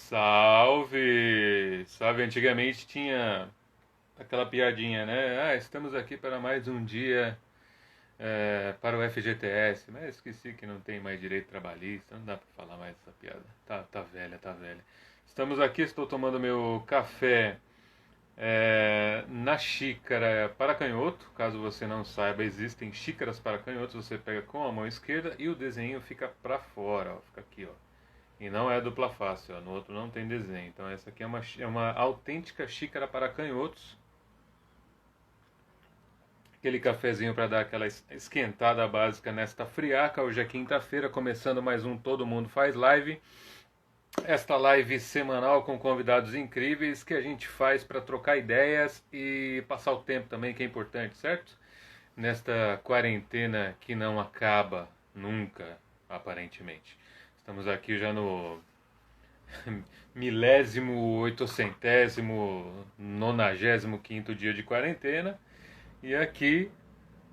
Salve! Salve, antigamente tinha aquela piadinha, né? Ah, estamos aqui para mais um dia para o FGTS, mas esqueci que não tem mais direito trabalhista, não dá para falar mais essa piada. Tá velha, tá velha. Estamos aqui, estou tomando meu café na xícara para canhoto. Caso você não saiba, existem xícaras para canhotos. Você pega com a mão esquerda e o desenho fica para fora, ó, fica aqui, ó. E não é dupla face, ó. No outro não tem desenho. Então essa aqui é uma autêntica xícara para canhotos. Aquele cafezinho para dar aquela esquentada básica nesta friaca. Hoje é quinta-feira, começando mais um Todo Mundo Faz Live. Esta live semanal com convidados incríveis que a gente faz para trocar ideias e passar o tempo também, que é importante, certo? Nesta quarentena que não acaba nunca, aparentemente. Estamos aqui já no milésimo, oitocentésimo, 95º dia de quarentena. E aqui,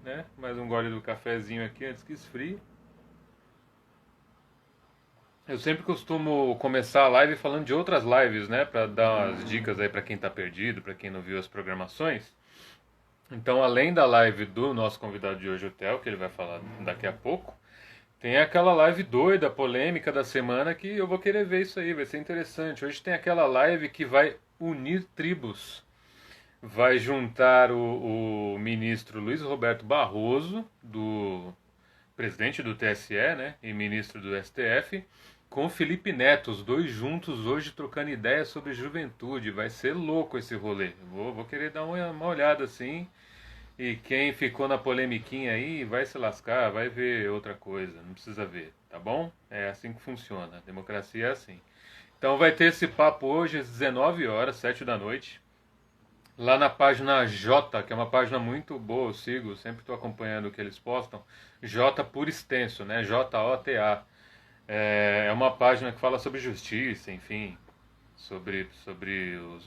né, mais um gole do cafezinho aqui antes que esfrie. Eu sempre costumo começar a live falando de outras lives, né, para dar umas dicas aí para quem tá perdido, para quem não viu as programações. Então, além da live do nosso convidado de hoje, o Theo, que ele vai falar daqui a pouco, tem aquela live doida, polêmica da semana que eu vou querer ver isso aí, vai ser interessante. Hoje tem aquela live que vai unir tribos. Vai juntar o ministro Luiz Roberto Barroso, do presidente do TSE, né, e ministro do STF, com o Felipe Neto, os dois juntos hoje trocando ideias sobre juventude. Vai ser louco esse rolê. Vou querer dar uma olhada assim. E quem ficou na polemiquinha aí vai se lascar, vai ver outra coisa, não precisa ver, tá bom? É assim que funciona, a democracia é assim. Então vai ter esse papo hoje às 19 horas, 7 da noite, lá na página J, que é uma página muito boa, eu sigo, sempre estou acompanhando o que eles postam, J por extenso, né? Jota. É uma página que fala sobre justiça, enfim, sobre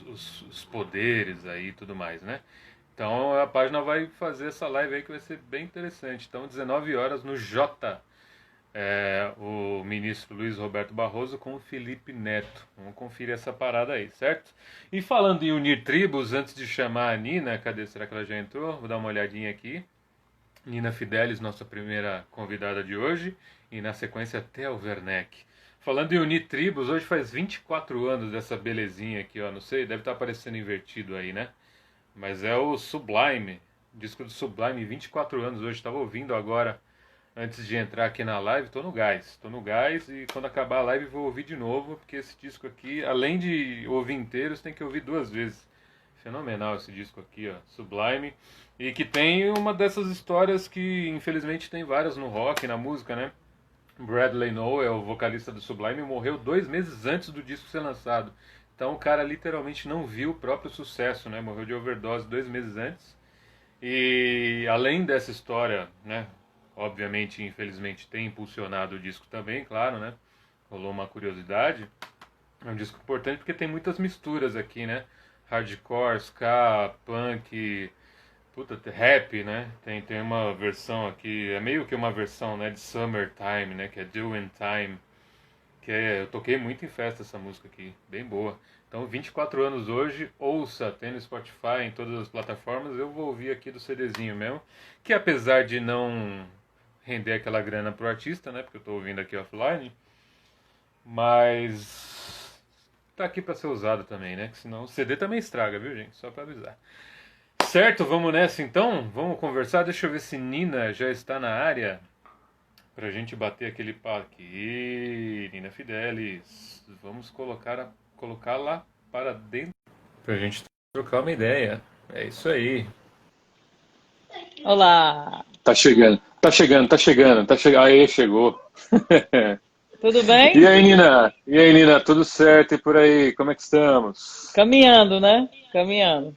os poderes aí e tudo mais, né? Então a página vai fazer essa live aí que vai ser bem interessante. Então, 19 horas no J, o ministro Luiz Roberto Barroso com o Felipe Neto. Vamos conferir essa parada aí, certo? E falando em unir tribos, antes de chamar a Nina, cadê? Será que ela já entrou? Vou dar uma olhadinha aqui. Nina Fidelis, nossa primeira convidada de hoje, e na sequência Theo Werneck. Falando em unir tribos, hoje faz 24 anos dessa belezinha aqui, ó, não sei, deve estar aparecendo invertido aí, né? Mas é o Sublime, disco do Sublime, 24 anos hoje, estava ouvindo agora, antes de entrar aqui na live, tô no gás e quando acabar a live vou ouvir de novo, porque esse disco aqui, além de ouvir inteiro, você tem que ouvir duas vezes. Fenomenal esse disco aqui, ó, Sublime, e que tem uma dessas histórias que infelizmente tem várias no rock, na música, né? Bradley Nowell, o vocalista do Sublime, morreu 2 meses antes do disco ser lançado. Então o cara literalmente não viu o próprio sucesso, né? Morreu de overdose 2 meses antes. E além dessa história, né? Obviamente, infelizmente, tem impulsionado o disco também, claro, né? Rolou uma curiosidade. É um disco importante porque tem muitas misturas aqui, né? Hardcore, ska, punk, puta, rap, né? Tem uma versão aqui, é meio que uma versão, né, de Summertime, né? Que é Doing Time. Eu toquei muito em festa essa música aqui, bem boa. Então, 24 anos hoje, ouça, tem no Spotify, em todas as plataformas, eu vou ouvir aqui do CDzinho mesmo, que apesar de não render aquela grana pro artista, né, porque eu tô ouvindo aqui offline, mas tá aqui pra ser usado também, né, que senão o CD também estraga, viu, gente, só pra avisar. Certo, vamos nessa então? Vamos conversar, deixa eu ver se Nina já está na área. Pra gente bater aquele papo aqui, Nina Fidelis. Vamos colocá-la para dentro. Pra gente trocar uma ideia. É isso aí. Olá, Tá chegando. Aí, chegou. tudo bem? E aí, Nina, tudo certo e por aí? Como é que estamos? Caminhando, né? Caminhando.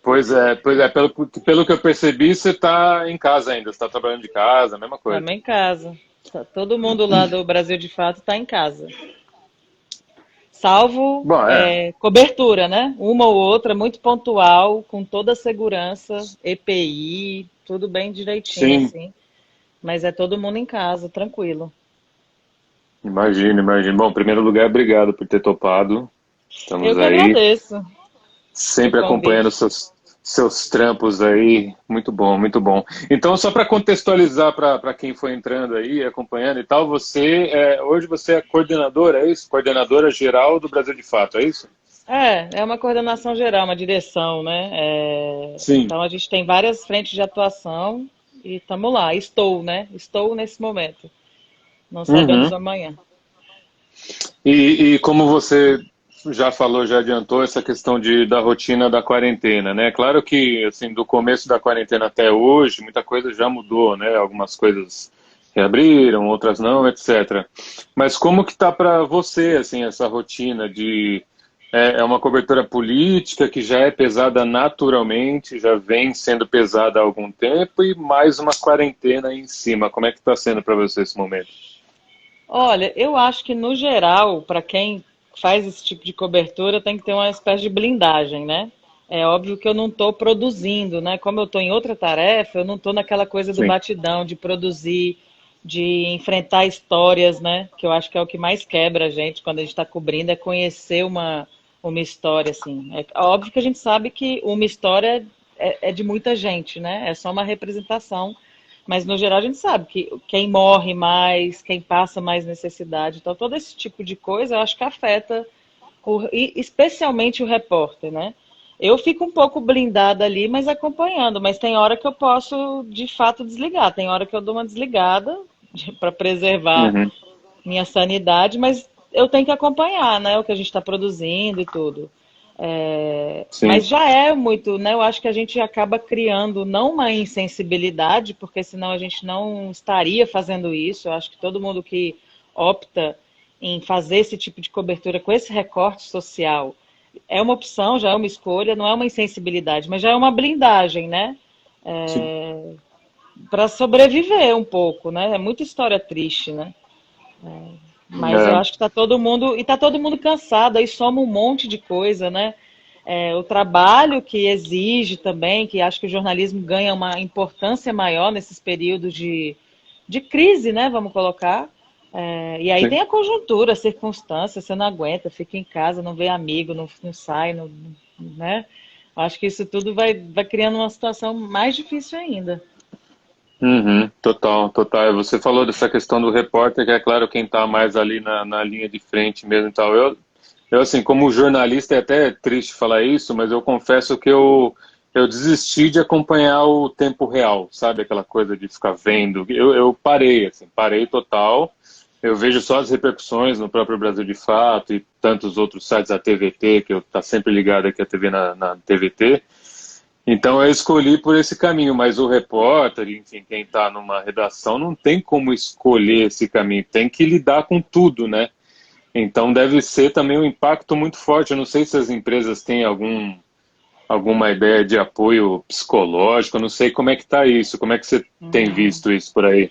Pois é, pelo que eu percebi, você tá em casa ainda, você tá trabalhando de casa, a mesma coisa. Estamos em casa. Todo mundo lá do Brasil de fato está em casa. Salvo Bom, cobertura, né? Uma ou outra, muito pontual, com toda a segurança, EPI, tudo bem direitinho, sim. assim. Mas é todo mundo em casa, tranquilo. Imagino, imagino. Bom, em primeiro lugar, obrigado por ter topado. Eu Estamos que aí, agradeço o sempre acompanhando convite. seus trampos aí. Muito bom, muito bom. Então, só para contextualizar para quem foi entrando aí, acompanhando e tal, hoje você é coordenadora, é isso? Coordenadora geral do Brasil de Fato, é isso? É uma coordenação geral, uma direção, né? Sim. Então a gente tem várias frentes de atuação e estamos lá. Estou, né? Estou nesse momento. Não sabemos Uhum. amanhã. E como você já falou, já adiantou essa questão da rotina da quarentena, né? Claro que, assim, do começo da quarentena até hoje, muita coisa já mudou, né? Algumas coisas reabriram, outras não, etc. Mas como que tá para você, assim, essa rotina é uma cobertura política que já é pesada naturalmente, já vem sendo pesada há algum tempo e mais uma quarentena aí em cima. Como é que está sendo para você esse momento? Olha, eu acho que no geral, para quem faz esse tipo de cobertura, tem que ter uma espécie de blindagem, né? É óbvio que eu não estou produzindo, né? Como eu estou em outra tarefa, eu não estou naquela coisa do Sim. batidão, de produzir, de enfrentar histórias, né? Que eu acho que é o que mais quebra a gente quando a gente está cobrindo, é conhecer uma história, assim. É óbvio que a gente sabe que uma história é de muita gente, né? É só uma representação, mas no geral a gente sabe que quem morre mais, quem passa mais necessidade, então todo esse tipo de coisa eu acho que afeta e especialmente o repórter, né? Eu fico um pouco blindada ali, mas acompanhando, mas tem hora que eu posso de fato desligar, tem hora que eu dou uma desligada para preservar Uhum. minha sanidade, mas eu tenho que acompanhar, né, o que a gente está produzindo e tudo. Mas Sim. já é muito, né? Eu acho que a gente acaba criando não uma insensibilidade, porque senão a gente não estaria fazendo isso. Eu acho que todo mundo que opta em fazer esse tipo de cobertura com esse recorte social é uma opção, já é uma escolha, não é uma insensibilidade, mas já é uma blindagem, né? Sim. Para sobreviver um pouco, né? É muita história triste, né? Mas eu É, acho que está todo mundo, e está todo mundo cansado, aí soma um monte de coisa, né? O trabalho que exige também, que acho que o jornalismo ganha uma importância maior nesses períodos de crise, né? Vamos colocar. E aí sim. tem a conjuntura, a circunstância, você não aguenta, fica em casa, não vê amigo, não sai, né? Acho que isso tudo vai criando uma situação mais difícil ainda. Uhum, total, total. Você falou dessa questão do repórter, que é claro quem está mais ali na linha de frente mesmo e tal. Eu, assim, como jornalista, é até triste falar isso, mas eu confesso que eu desisti de acompanhar o tempo real, sabe? Aquela coisa de ficar vendo. Eu parei, assim, parei total. Eu vejo só as repercussões no próprio Brasil de Fato e tantos outros sites da TVT, que eu tá sempre ligado aqui à TV na TVT. Então eu escolhi por esse caminho, mas o repórter, enfim, quem está numa redação não tem como escolher esse caminho, tem que lidar com tudo, né? Então deve ser também um impacto muito forte. Eu não sei se as empresas têm alguma ideia de apoio psicológico, eu não sei como é que está isso, como é que você tem visto isso por aí?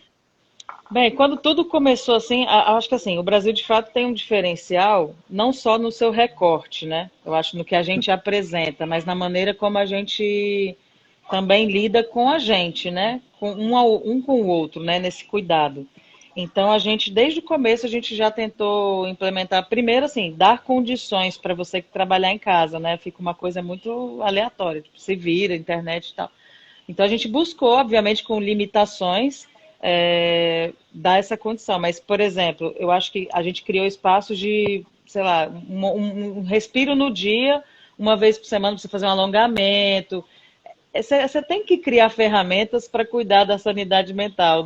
Bem, quando tudo começou assim, acho que assim, o Brasil de fato tem um diferencial, não só no seu recorte, né? Eu acho no que a gente apresenta, mas na maneira como a gente também lida com a gente, né? Com um com o outro, né? Nesse cuidado. Então a gente, desde o começo, a gente já tentou implementar, primeiro assim, dar condições para você que trabalhar em casa, né? Fica uma coisa muito aleatória, tipo, se vira, internet e tal. Então a gente buscou, obviamente, com limitações, dar essa condição. Mas, por exemplo, eu acho que a gente criou espaços de, sei lá, um respiro no dia, uma vez por semana, para você fazer um alongamento. Você tem que criar ferramentas para cuidar da sanidade mental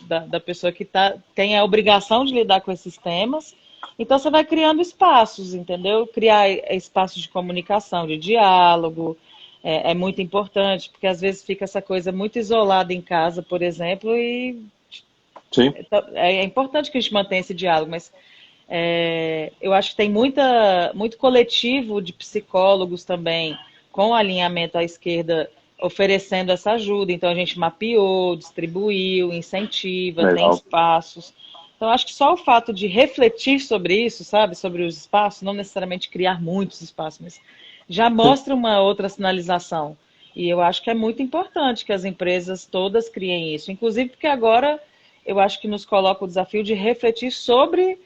da pessoa que tem a obrigação de lidar com esses temas. Então você vai criando espaços, entendeu? Criar espaços de comunicação, de diálogo, é muito importante, porque às vezes fica essa coisa muito isolada em casa, por exemplo, e Sim. é importante que a gente mantenha esse diálogo, mas eu acho que tem muito coletivo de psicólogos também, com alinhamento à esquerda, oferecendo essa ajuda. Então a gente mapeou, distribuiu, incentiva, tem Legal. espaços. Então acho que só o fato de refletir sobre isso, sabe, sobre os espaços, não necessariamente criar muitos espaços, mas já Sim. mostra uma outra sinalização. E eu acho que é muito importante que as empresas todas criem isso, inclusive porque agora eu acho que nos coloca o desafio de refletir sobre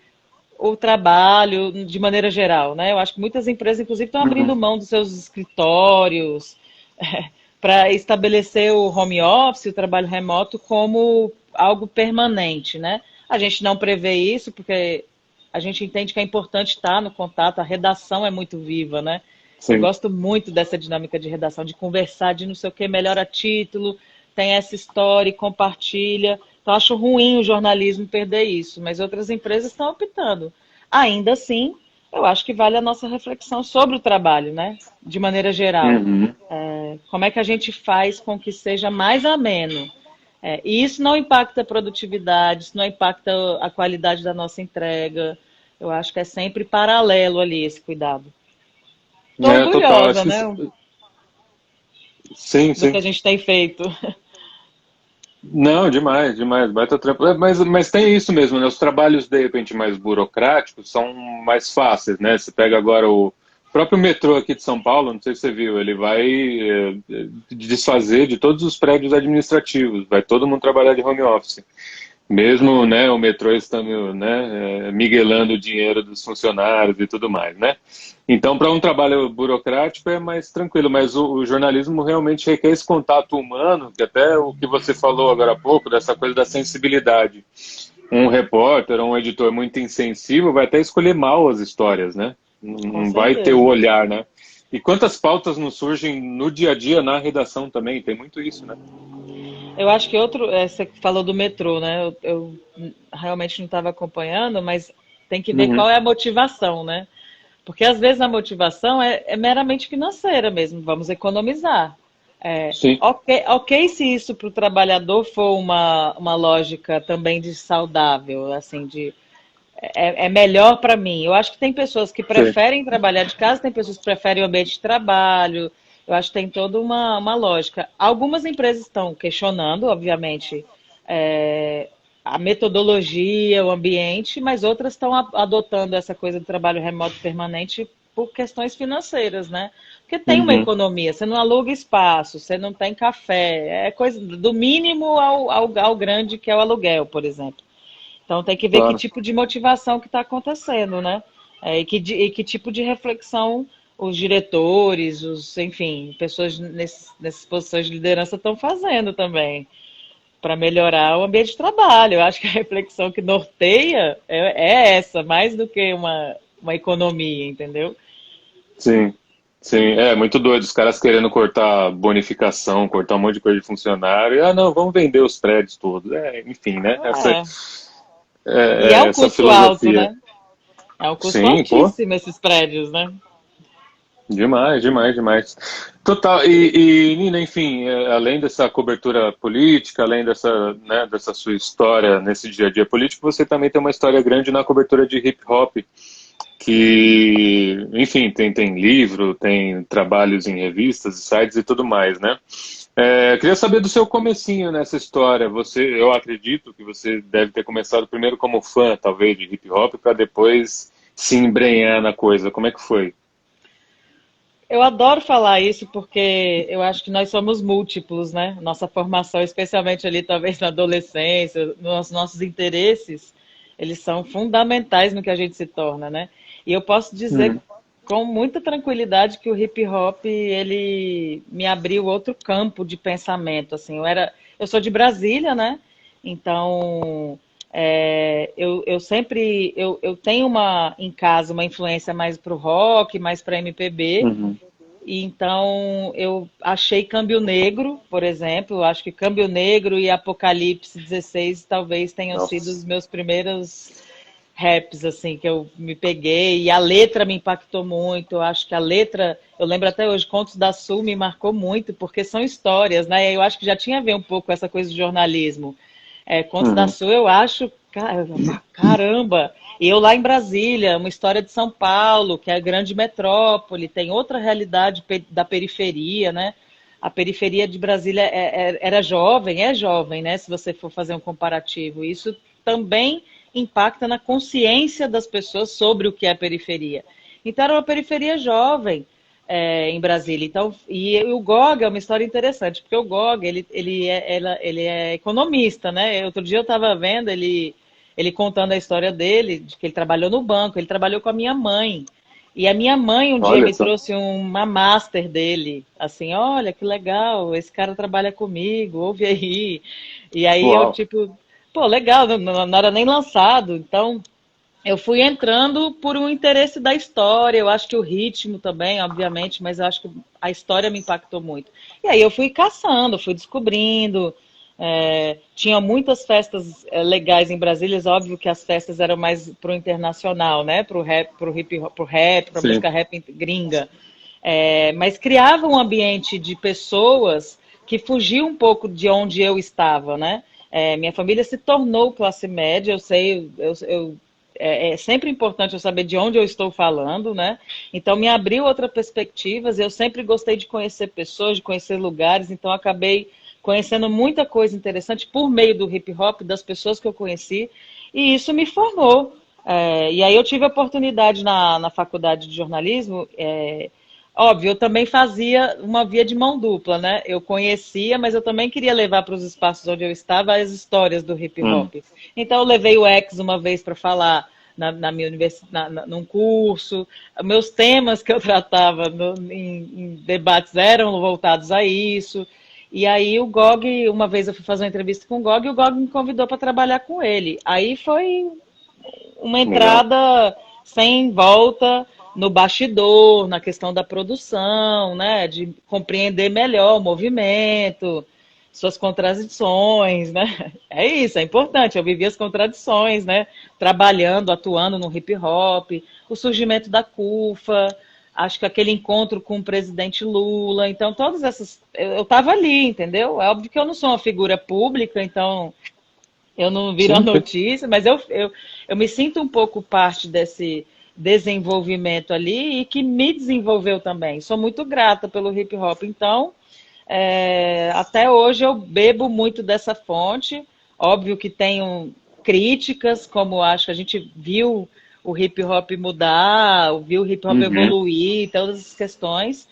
o trabalho de maneira geral, né? Eu acho que muitas empresas, inclusive, estão Uhum. abrindo mão dos seus escritórios para estabelecer o home office, o trabalho remoto, como algo permanente, né? A gente não prevê isso porque a gente entende que é importante estar no contato, a redação é muito viva, né? Eu Sim. gosto muito dessa dinâmica de redação, de conversar, de não sei o que, melhora título, tem essa história e compartilha. Então, acho ruim o jornalismo perder isso, mas outras empresas estão optando. Ainda assim, eu acho que vale a nossa reflexão sobre o trabalho, né? De maneira geral. Uhum. Como é que a gente faz com que seja mais ameno? E isso não impacta a produtividade, isso não impacta a qualidade da nossa entrega. Eu acho que é sempre paralelo ali esse cuidado. Estou É, total. orgulhosa, Acho que né, sim, do que sim. a gente tem feito. Não, demais, demais, baita trampo. Mas tem isso mesmo, né? Os trabalhos, de repente, mais burocráticos são mais fáceis, né? Você pega agora o próprio metrô aqui de São Paulo, não sei se você viu, ele vai desfazer de todos os prédios administrativos, vai todo mundo trabalhar de home office. Mesmo, né, o metrô estando, né, miguelando o dinheiro dos funcionários e tudo mais, né? Então, para um trabalho burocrático é mais tranquilo, mas o jornalismo realmente requer esse contato humano, que até o que você falou agora há pouco, dessa coisa da sensibilidade. Um repórter ou um editor muito insensível vai até escolher mal as histórias, né? Com Não vai ter o certeza. olhar, né? E quantas pautas não surgem no dia a dia na redação também, tem muito isso, né? Eu acho que outro, você falou do metrô, né? Eu realmente não estava acompanhando, mas tem que ver Uhum. qual é a motivação, né? Porque às vezes a motivação é meramente financeira mesmo, vamos economizar. Sim, Ok, se isso para o trabalhador for uma lógica também de saudável, assim, é melhor para mim. Eu acho que tem pessoas que sim. preferem trabalhar de casa, tem pessoas que preferem o ambiente de trabalho. Eu acho que tem toda uma lógica. Algumas empresas estão questionando, obviamente, é, a metodologia, o ambiente, mas outras estão adotando essa coisa do trabalho remoto permanente por questões financeiras, né? Porque tem uma Uhum. economia, você não aluga espaço, você não tem café, é coisa do mínimo ao grande que é o aluguel, por exemplo. Então tem que ver que Claro. tipo de motivação que está acontecendo, né? E que tipo de reflexão os diretores, enfim, pessoas nessas posições de liderança estão fazendo também para melhorar o ambiente de trabalho. Eu acho que a reflexão que norteia é essa, mais do que uma economia, entendeu? Sim, sim, é muito doido. Os caras querendo cortar bonificação, cortar um monte de coisa de funcionário. Ah, não, vamos vender os prédios todos. É, enfim, né? É. E é um Essa custo alto, filosofia. né? É um custo Sim, pô, altíssimo esses prédios, né? demais, demais, demais. Total. Nina, enfim, além dessa cobertura política, além dessa, né, dessa sua história nesse dia a dia político, você também tem uma história grande na cobertura de hip hop. Que, enfim, tem livro, tem trabalhos em revistas, sites e tudo mais, né? Queria saber do seu comecinho nessa história. Eu acredito que você deve ter começado primeiro como fã, talvez, de hip hop, para depois se embrenhar na coisa. Como é que foi? Eu adoro falar isso porque eu acho que nós somos múltiplos, né? Nossa formação, especialmente ali talvez na adolescência, nossos interesses, eles são fundamentais no que a gente se torna, né? E eu posso dizer Uhum. com muita tranquilidade que o hip hop ele me abriu outro campo de pensamento, assim. Eu sou de Brasília, né? Então eu sempre eu tenho em casa uma influência mais para o rock, mais para MPB. Uhum. E então eu achei Câmbio Negro, por exemplo, acho que Câmbio Negro e Apocalipse 16 talvez tenham sido Nossa. os meus primeiros raps, assim, que eu me peguei, e a letra me impactou muito, eu acho que a letra, eu lembro até hoje, Contos da Sul me marcou muito, porque são histórias, né, eu acho que já tinha a ver um pouco com essa coisa de jornalismo, Contos da Uhum. Sul, eu acho, caramba. E eu lá em Brasília, uma história de São Paulo, que é a grande metrópole, tem outra realidade da periferia, né? A periferia de Brasília era jovem, é jovem, né? Se você for fazer um comparativo. Isso também impacta na consciência das pessoas sobre o que é periferia. Então era uma periferia jovem, em Brasília. Então, e o Gog é uma história interessante, porque o Gog ele é economista, né? Outro dia eu estava vendo, ele contando a história dele, de que ele trabalhou no banco, ele trabalhou com a minha mãe. E a minha mãe um dia Olha me só. trouxe uma master dele, assim, olha que legal, esse cara trabalha comigo, ouve aí. E aí eu, Uau. tipo, pô, legal, não era nem lançado, então eu fui entrando por um interesse da história, eu acho que o ritmo também, obviamente, mas eu acho que a história me impactou muito. E aí eu fui caçando, fui descobrindo. Tinha muitas festas legais em Brasília, é óbvio que as festas eram mais pro internacional, né? Pro rap, pro hip hop, pro rap, pra Sim. música rap gringa. Mas criava um ambiente de pessoas que fugia um pouco de onde eu estava, né? Minha família se tornou classe média, eu sei, é sempre importante eu saber de onde eu estou falando, né? Então me abriu outras perspectivas. Eu sempre gostei de conhecer pessoas, de conhecer lugares, então acabei conhecendo muita coisa interessante por meio do hip hop, das pessoas que eu conheci, e isso me formou. E aí eu tive a oportunidade na faculdade de jornalismo. Óbvio, eu também fazia uma via de mão dupla, né? Eu conhecia, mas eu também queria levar para os espaços onde eu estava as histórias do hip Hum. hop. Então, eu levei o X uma vez para falar na minha universidade, num curso. Meus temas que eu tratava em debates eram voltados a isso. E aí, o Gog, uma vez eu fui fazer uma entrevista com o Gog, e o Gog me convidou para trabalhar com ele. Aí foi uma Legal. entrada sem volta no bastidor, na questão da produção, né, de compreender melhor o movimento, suas contradições, né? É isso, é importante. Eu vivi as contradições, né? Trabalhando, atuando no hip hop, o surgimento da CUFA, acho que aquele encontro com o presidente Lula. Então, todas essas. Eu estava ali, entendeu? É óbvio que eu não sou uma figura pública, então eu não viro a Sim, sim. notícia, mas eu me sinto um pouco parte desse desenvolvimento ali e que me desenvolveu também. Sou muito grata pelo hip hop. Então, até hoje eu bebo muito dessa fonte. Óbvio que tenho críticas, como acho que a gente viu o hip hop mudar, viu o hip hop Uhum. evoluir, todas as questões.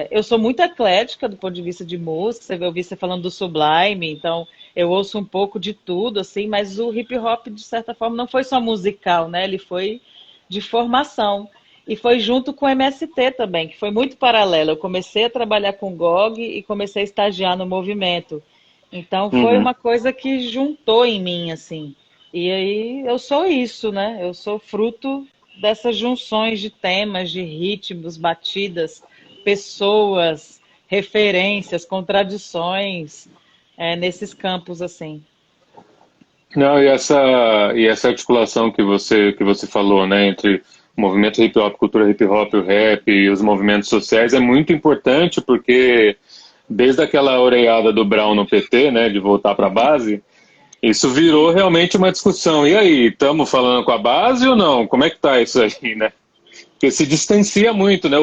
Eu sou muito eclética do ponto de vista de música. Você ouviu você falando do Sublime, então eu ouço um pouco de tudo, assim, mas o hip hop, de certa forma, não foi só musical, né? Ele foi de formação. E foi junto com o MST também, que foi muito paralelo. Eu comecei a trabalhar com GOG e comecei a estagiar no movimento. Então foi Uhum. uma coisa que juntou em mim, assim. E aí eu sou isso, né? Eu sou fruto dessas junções de temas, de ritmos, batidas, pessoas, referências, contradições, nesses campos, assim. Não, e essa articulação que você falou, né, entre o movimento hip hop, cultura hip hop, o rap e os movimentos sociais é muito importante porque desde aquela oreiada do Brown no PT, né, de voltar para a base, isso virou realmente uma discussão. E aí, estamos falando com a base ou não? Como é que tá isso aí, né? Porque se distancia muito, né?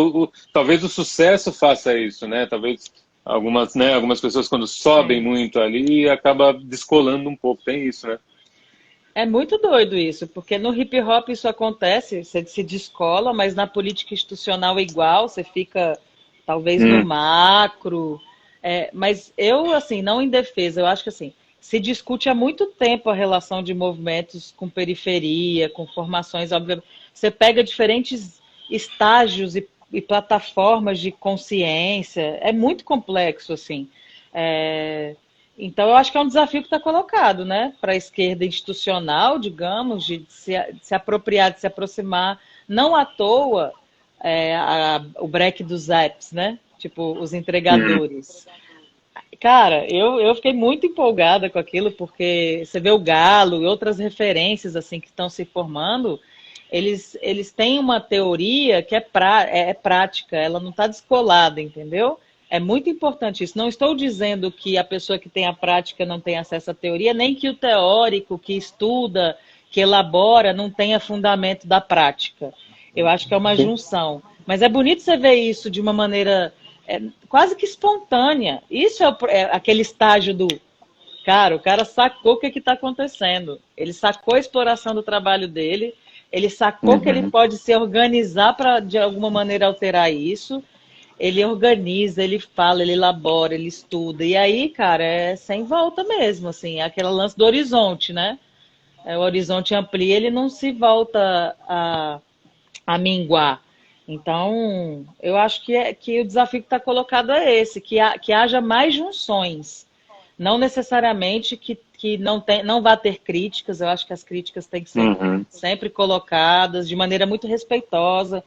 Talvez o sucesso faça isso, né? Talvez algumas, né, algumas pessoas quando sobem É. muito ali acaba descolando um pouco. Tem isso, né? É muito doido isso, porque no hip hop isso acontece, você se descola, mas na política institucional é igual, você fica talvez no Hum, macro. Mas eu, assim, não em defesa, eu acho que assim, se discute há muito tempo a relação de movimentos com periferia, com formações, obviamente. Você pega diferentes estágios e plataformas de consciência, é muito complexo, assim. É, então, eu acho que é um desafio que está colocado, né, para a esquerda institucional, digamos, de se apropriar, de se aproximar. Não à toa o break dos apps, né? Tipo, os hum. entregadores. Cara, eu fiquei muito empolgada com aquilo, porque você vê o Galo e outras referências assim que estão se formando, eles têm uma teoria que é prática, ela não está descolada, entendeu? É muito importante isso. Não estou dizendo que a pessoa que tem a prática não tem acesso à teoria, nem que o teórico que estuda, que elabora, não tenha fundamento da prática. Eu acho que é uma Sim. junção. Mas é bonito você ver isso de uma maneira quase que espontânea. Isso é aquele estágio do cara, o cara sacou o que está acontecendo. Ele sacou a exploração do trabalho dele, ele sacou que ele Uhum. pode se organizar para, de alguma maneira, alterar isso. Ele organiza, ele fala, ele elabora, ele estuda. E aí, cara, é sem volta mesmo, assim, é aquele lance do horizonte, né? o horizonte amplia, ele não se volta a minguar. Então, eu acho que o desafio que está colocado é esse, que haja mais junções. Não necessariamente que não vá ter críticas, eu acho que as críticas têm que ser Uhum. sempre colocadas de maneira muito respeitosa.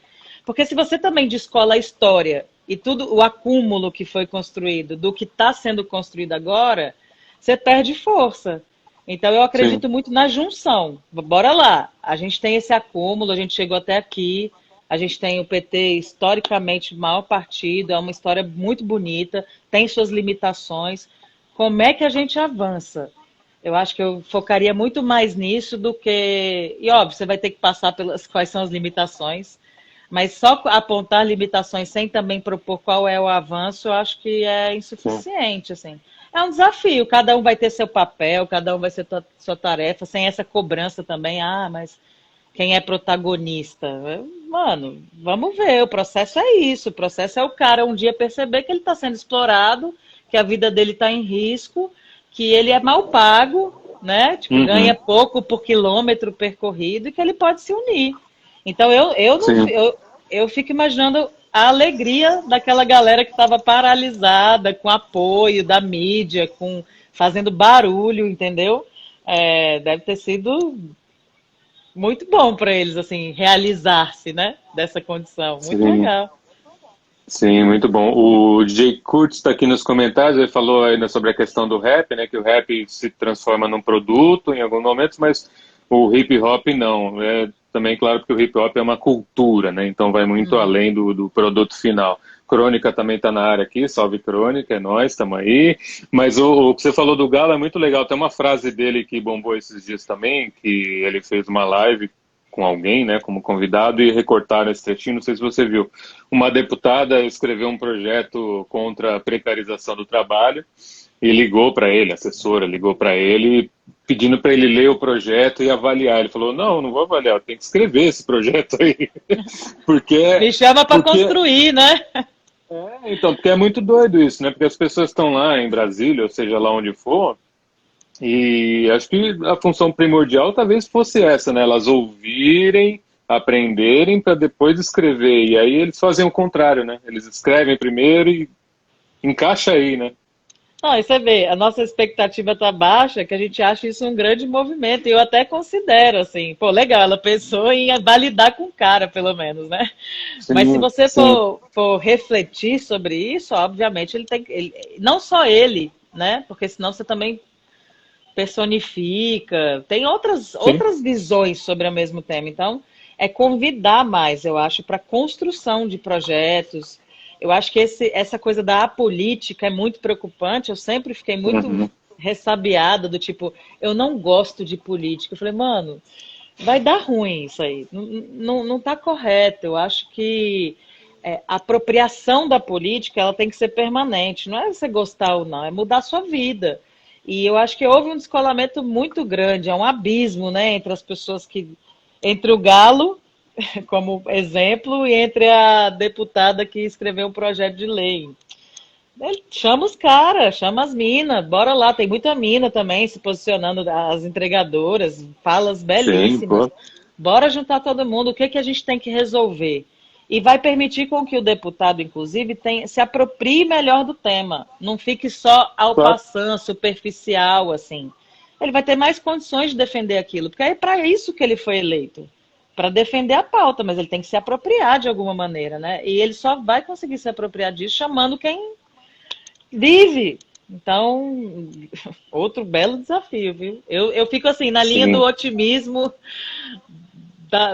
Porque se você também descola a história e tudo o acúmulo que foi construído do que está sendo construído agora, você perde força. Então eu Sim. acredito muito na junção. Bora lá. A gente tem esse acúmulo, a gente chegou até aqui, a gente tem o PT historicamente o maior partido, é uma história muito bonita, tem suas limitações. Como é que a gente avança? Eu acho que eu focaria muito mais nisso do que. E óbvio, você vai ter que passar pelas quais são as limitações, mas só apontar limitações sem também propor qual é o avanço, eu acho que é Sim. insuficiente, assim. É um desafio, cada um vai ter seu papel, cada um vai ter sua tarefa, sem essa cobrança também, mas quem é protagonista? Mano, vamos ver, o processo é isso, o processo é o cara um dia perceber que ele está sendo explorado, que a vida dele está em risco, que ele é mal pago, né? Tipo, ganha Uhum. pouco por quilômetro percorrido e que ele pode se unir. Então eu não Sim. eu fico imaginando a alegria daquela galera que estava paralisada, com apoio da mídia, com fazendo barulho, entendeu? Deve ter sido muito bom para eles, assim, realizar-se, né? Dessa condição. Muito Sim. legal. Sim, muito bom. O DJ Kurtz está aqui nos comentários, ele falou ainda sobre a questão do rap, né? Que o rap se transforma num produto em alguns momentos, mas o hip hop não. É também claro que o hip hop é uma cultura, né? Então vai muito Hum. além do produto final. Crônica também está na área aqui, salve Crônica, é nós, estamos aí. Mas o que você falou do Galo é muito legal. Tem uma frase dele que bombou esses dias também, que ele fez uma live com alguém, né, como convidado, e recortaram esse trechinho, não sei se você viu. Uma deputada escreveu um projeto contra a precarização do trabalho e ligou para ele, a assessora ligou para ele, pedindo para ele ler o projeto e avaliar. Ele falou: não, não vou avaliar, eu tenho que escrever esse projeto aí. porque, Me chama para porque, construir, né? porque é muito doido isso, né? Porque as pessoas estão lá em Brasília, ou seja, lá onde for, e acho que a função primordial talvez fosse essa, né? Elas ouvirem, aprenderem para depois escrever. E aí eles fazem o contrário, né? Eles escrevem primeiro e encaixa aí, né? Não, e você vê, a nossa expectativa tá baixa, que a gente acha isso um grande movimento. E eu até considero, assim, pô, legal, ela pensou em validar com o cara, pelo menos, né? Mas se Sim, você sim, for refletir sobre isso, obviamente ele tem. Não só ele, né? Porque senão você também personifica, tem sim. outras visões sobre o mesmo tema. Então, é convidar mais, eu acho, para construção de projetos. Eu acho que essa coisa da apolítica é muito preocupante. Eu sempre fiquei muito Uhum. ressabiada do tipo, eu não gosto de política. Eu falei, mano, vai dar ruim isso aí. Não tá correto. Eu acho que a apropriação da política ela tem que ser permanente. Não é você gostar ou não, é mudar a sua vida. E eu acho que houve um descolamento muito grande, é um abismo, né, entre as pessoas que. Entre o Galo, como exemplo, e entre a deputada que escreveu o projeto de lei. Ele chama os caras, chama as minas, bora lá, tem muita mina também se posicionando, as entregadoras, falas Sim, belíssimas. pô. Bora juntar todo mundo, o que, que a gente tem que resolver? E vai permitir com que o deputado, inclusive, se aproprie melhor do tema. Não fique só ao Claro. passando, superficial, assim. Ele vai ter mais condições de defender aquilo, porque é para isso que ele foi eleito. Para defender a pauta, mas ele tem que se apropriar de alguma maneira, né? E ele só vai conseguir se apropriar disso chamando quem vive. Então, outro belo desafio, viu? Eu fico assim, na linha do Sim. otimismo,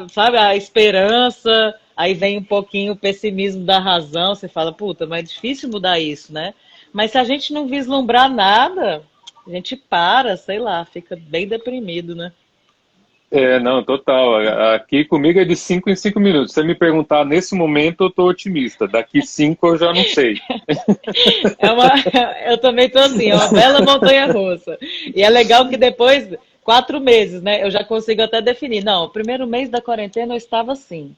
sabe, a esperança, aí vem um pouquinho o pessimismo da razão, você fala, puta, mas é difícil mudar isso, né? Mas se a gente não vislumbrar nada, a gente para, sei lá, fica bem deprimido, né? Não, total. Aqui comigo é de 5 em 5 minutos. Se você me perguntar nesse momento, eu tô otimista. Daqui 5 eu já não sei. É uma, eu também tô assim, é uma bela montanha-russa. E é legal que depois, 4 meses, né, eu já consigo até definir. Não, o primeiro mês da quarentena eu estava assim.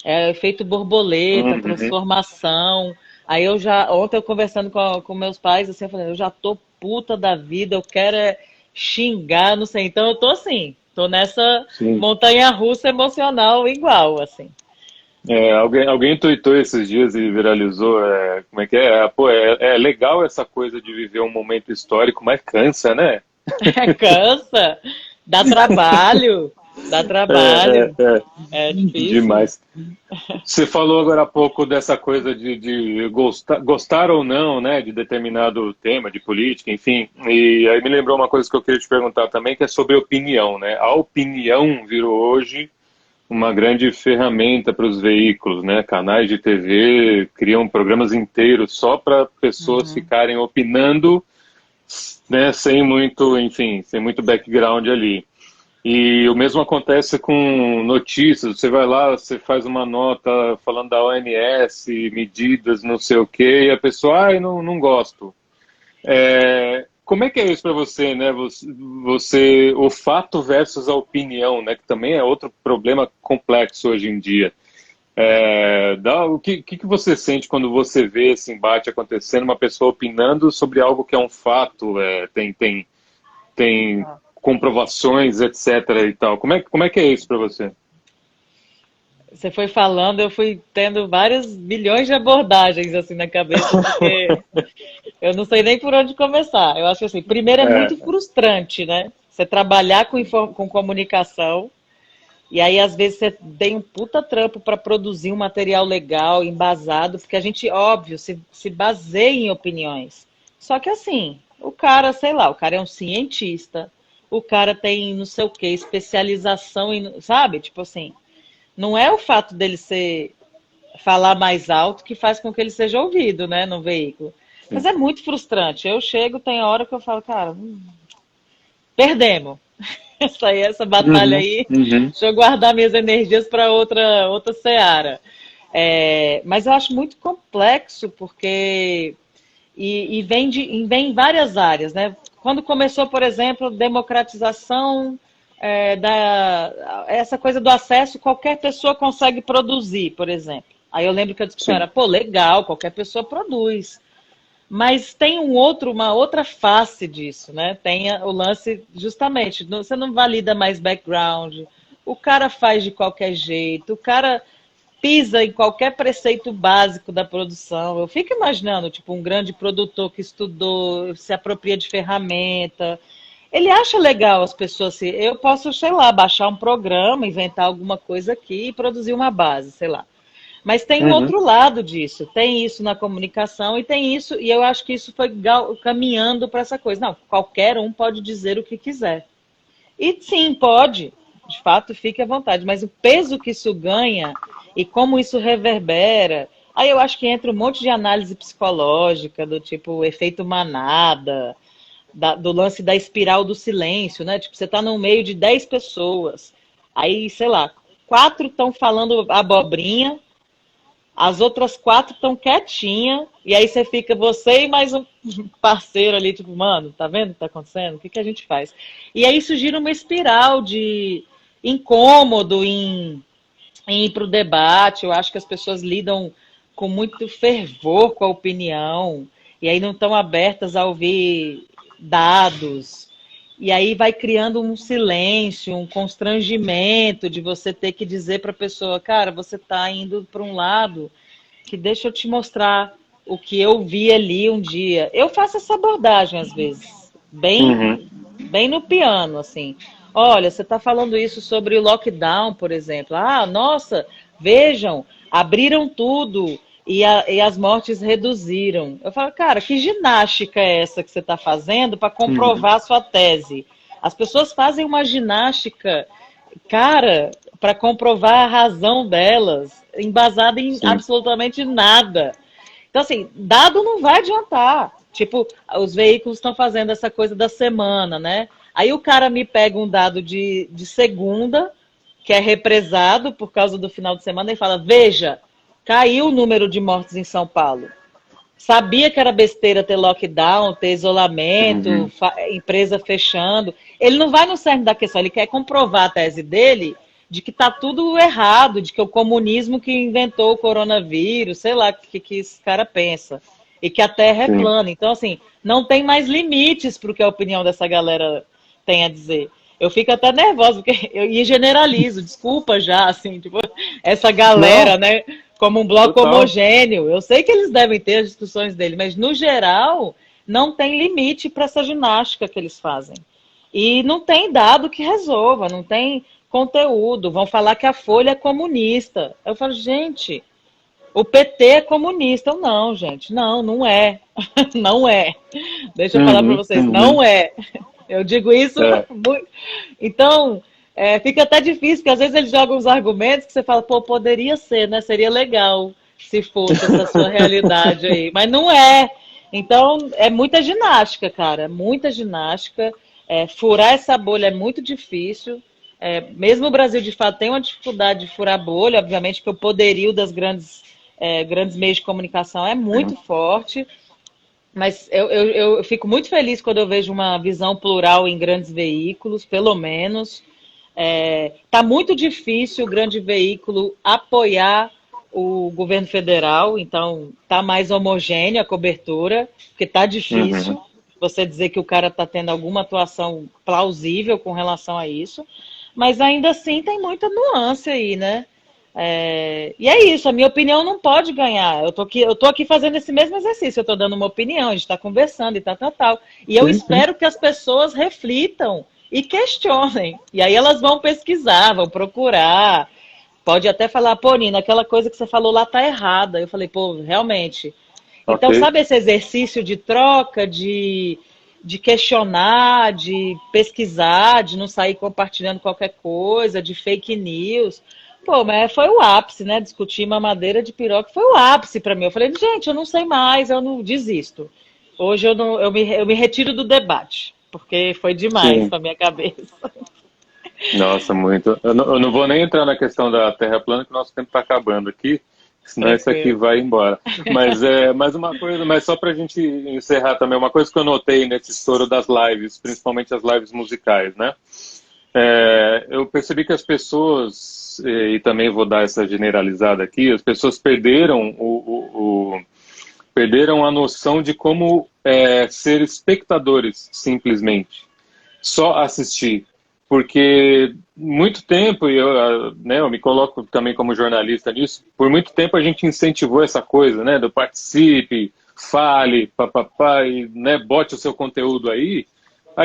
Efeito borboleta, Uhum. transformação. Aí ontem eu conversando com meus pais, assim, eu falei, eu já tô puta da vida, eu quero xingar, não sei. Então eu tô assim. Tô nessa Sim. montanha-russa emocional igual, assim. Alguém tuitou esses dias e viralizou, como é que é? Pô, é legal essa coisa de viver um momento histórico, mas cansa, né? Cansa, dá trabalho, dá trabalho, é difícil. Demais. Você falou agora há pouco dessa coisa de gostar ou não, né, de determinado tema, de política, enfim. E aí me lembrou uma coisa que eu queria te perguntar também, que é sobre opinião, né? A opinião virou hoje uma grande ferramenta para os veículos, né? Canais de TV criam programas inteiros só para pessoas Uhum. ficarem opinando, né, sem muito, enfim, sem muito background ali. E o mesmo acontece com notícias. Você vai lá, você faz uma nota falando da OMS, medidas, não sei o quê, e a pessoa, não gosto. Como é que é isso para você, né? O fato versus a opinião, né? Que também é outro problema complexo hoje em dia. O que você sente quando você vê esse embate acontecendo, uma pessoa opinando sobre algo que é um fato, tem comprovações, etc. e tal. Como é que é isso para você? Você foi falando, eu fui tendo vários milhões de abordagens assim na cabeça, porque eu não sei nem por onde começar. Eu acho que assim, primeiro é muito É, frustrante, né? Você trabalhar com comunicação e aí às vezes você tem um puta trampo para produzir um material legal, embasado, porque a gente, óbvio, se baseia em opiniões. Só que assim, o cara, sei lá, o cara é um cientista, o cara tem não sei o que, especialização em, sabe? Tipo assim, não é o fato dele ser falar mais alto que faz com que ele seja ouvido, né, no veículo. Mas sim. é muito frustrante. Eu chego, tem hora que eu falo, cara, perdemos. Essa batalha Uhum, aí, uhum, deixa eu guardar minhas energias para outra seara. Mas eu acho muito complexo, porque. Vem em várias áreas, né? Quando começou, por exemplo, democratização essa coisa do acesso, qualquer pessoa consegue produzir, por exemplo. Aí eu lembro que a discussão era, sim. pô, legal, qualquer pessoa produz. Mas tem uma outra face disso, né? Tem o lance, justamente, você não valida mais background, o cara faz de qualquer jeito, o cara pisa em qualquer preceito básico da produção. Eu fico imaginando, tipo, um grande produtor que estudou, se apropria de ferramenta. Ele acha legal as pessoas se. Eu posso, sei lá, baixar um programa, inventar alguma coisa aqui e produzir uma base, sei lá. Mas tem um Uhum, outro lado disso. Tem isso na comunicação e tem isso, e eu acho que isso foi caminhando para essa coisa. Não, qualquer um pode dizer o que quiser. E sim, pode, de fato, fique à vontade, mas o peso que isso ganha e como isso reverbera, aí eu acho que entra um monte de análise psicológica, do tipo efeito manada, do lance da espiral do silêncio, né? Tipo, você está no meio de 10 pessoas, aí, sei lá, 4 estão falando abobrinha, as outras 4 estão quietinhas, e aí você fica você e mais um parceiro ali, tipo, mano, tá vendo o que tá acontecendo? O que a gente faz? E aí isso gira uma espiral de incômodo em ir para o debate. Eu acho que as pessoas lidam com muito fervor com a opinião, e aí não estão abertas a ouvir dados. E aí vai criando um silêncio, um constrangimento de você ter que dizer para a pessoa, cara, você está indo para um lado que deixa eu te mostrar o que eu vi ali um dia. Eu faço essa abordagem às vezes, uhum, bem no piano, assim. Olha, você está falando isso sobre o lockdown, por exemplo. Ah, nossa, vejam, abriram tudo e as mortes reduziram. Eu falo, cara, que ginástica é essa que você está fazendo para uhum, comprovar a sua tese? As pessoas fazem uma ginástica, cara, para comprovar a razão delas, embasada em sim. absolutamente nada. Então, assim, dado não vai adiantar. Tipo, os veículos estão fazendo essa coisa da semana, né? Aí o cara me pega um dado de segunda, que é represado por causa do final de semana, e fala: veja, caiu o número de mortes em São Paulo. Sabia que era besteira ter lockdown, ter isolamento, Uhum, empresa fechando. Ele não vai no cerne da questão, ele quer comprovar a tese dele de que está tudo errado, de que é o comunismo que inventou o coronavírus, sei lá o que esse cara pensa. E que a Terra é sim. plana. Então, assim, não tem mais limites para o que a opinião dessa galera tem a dizer. Eu fico até nervosa, porque e generalizo, desculpa já, assim, tipo, essa galera, Não, né, como um bloco total. homogêneo. Eu sei que eles devem ter as discussões dele, mas no geral não tem limite para essa ginástica que eles fazem. E não tem dado que resolva, não tem conteúdo. Vão falar que a Folha é comunista. Eu falo, gente, o PT é comunista. Eu, não, gente, não, não é. Não é. Deixa eu falar para Uhum, vocês, uhum. não é. Eu digo isso É, muito. Então, fica até difícil, porque às vezes eles jogam uns argumentos que você fala, pô, poderia ser, né? Seria legal se fosse essa sua realidade aí. Mas não é. Então, é muita ginástica, cara. É muita ginástica. Furar essa bolha é muito difícil. Mesmo o Brasil, de fato, tem uma dificuldade de furar a bolha, obviamente que o poderio das grandes meios de comunicação é muito forte, mas eu fico muito feliz quando eu vejo uma visão plural em grandes veículos, pelo menos. Tá muito difícil o grande veículo apoiar o governo federal, então tá mais homogênea a cobertura, porque tá uhum. difícil você dizer que o cara está tendo alguma atuação plausível com relação a isso, mas ainda assim tem muita nuance aí, né? E é isso, a minha opinião não pode ganhar. Eu tô aqui fazendo esse mesmo exercício, eu tô dando uma opinião, a gente está conversando e tal, tal, tal. E eu Sim, sim. espero que as pessoas reflitam e questionem. E aí elas vão pesquisar, vão procurar. Pode até falar, pô, Nina, aquela coisa que você falou lá tá errada. Eu falei, pô, realmente. Ok. Então, sabe esse exercício de troca, de questionar, de pesquisar, de não sair compartilhando qualquer coisa, de fake news? Pô, mas foi o ápice, né? Discutir mamadeira de piroca foi o ápice para mim. Eu falei, gente, eu não sei mais, eu não desisto. Hoje eu me retiro do debate, porque foi demais Sim. para minha cabeça. Nossa, muito. Eu não vou nem entrar na questão da Terra plana, que o nosso tempo está acabando aqui, senão isso aqui Tranquilo. vai embora. Mas mais uma coisa, mas só para a gente encerrar também, uma coisa que eu notei nesse estouro das lives, principalmente as lives musicais, né? Eu percebi que as pessoas, e também vou dar essa generalizada aqui, as pessoas perderam perderam a noção de como ser espectadores, simplesmente. Só assistir. Porque muito tempo, e eu me coloco também como jornalista nisso, por muito tempo a gente incentivou essa coisa, né, do participe, fale, papapá, e bote o seu conteúdo aí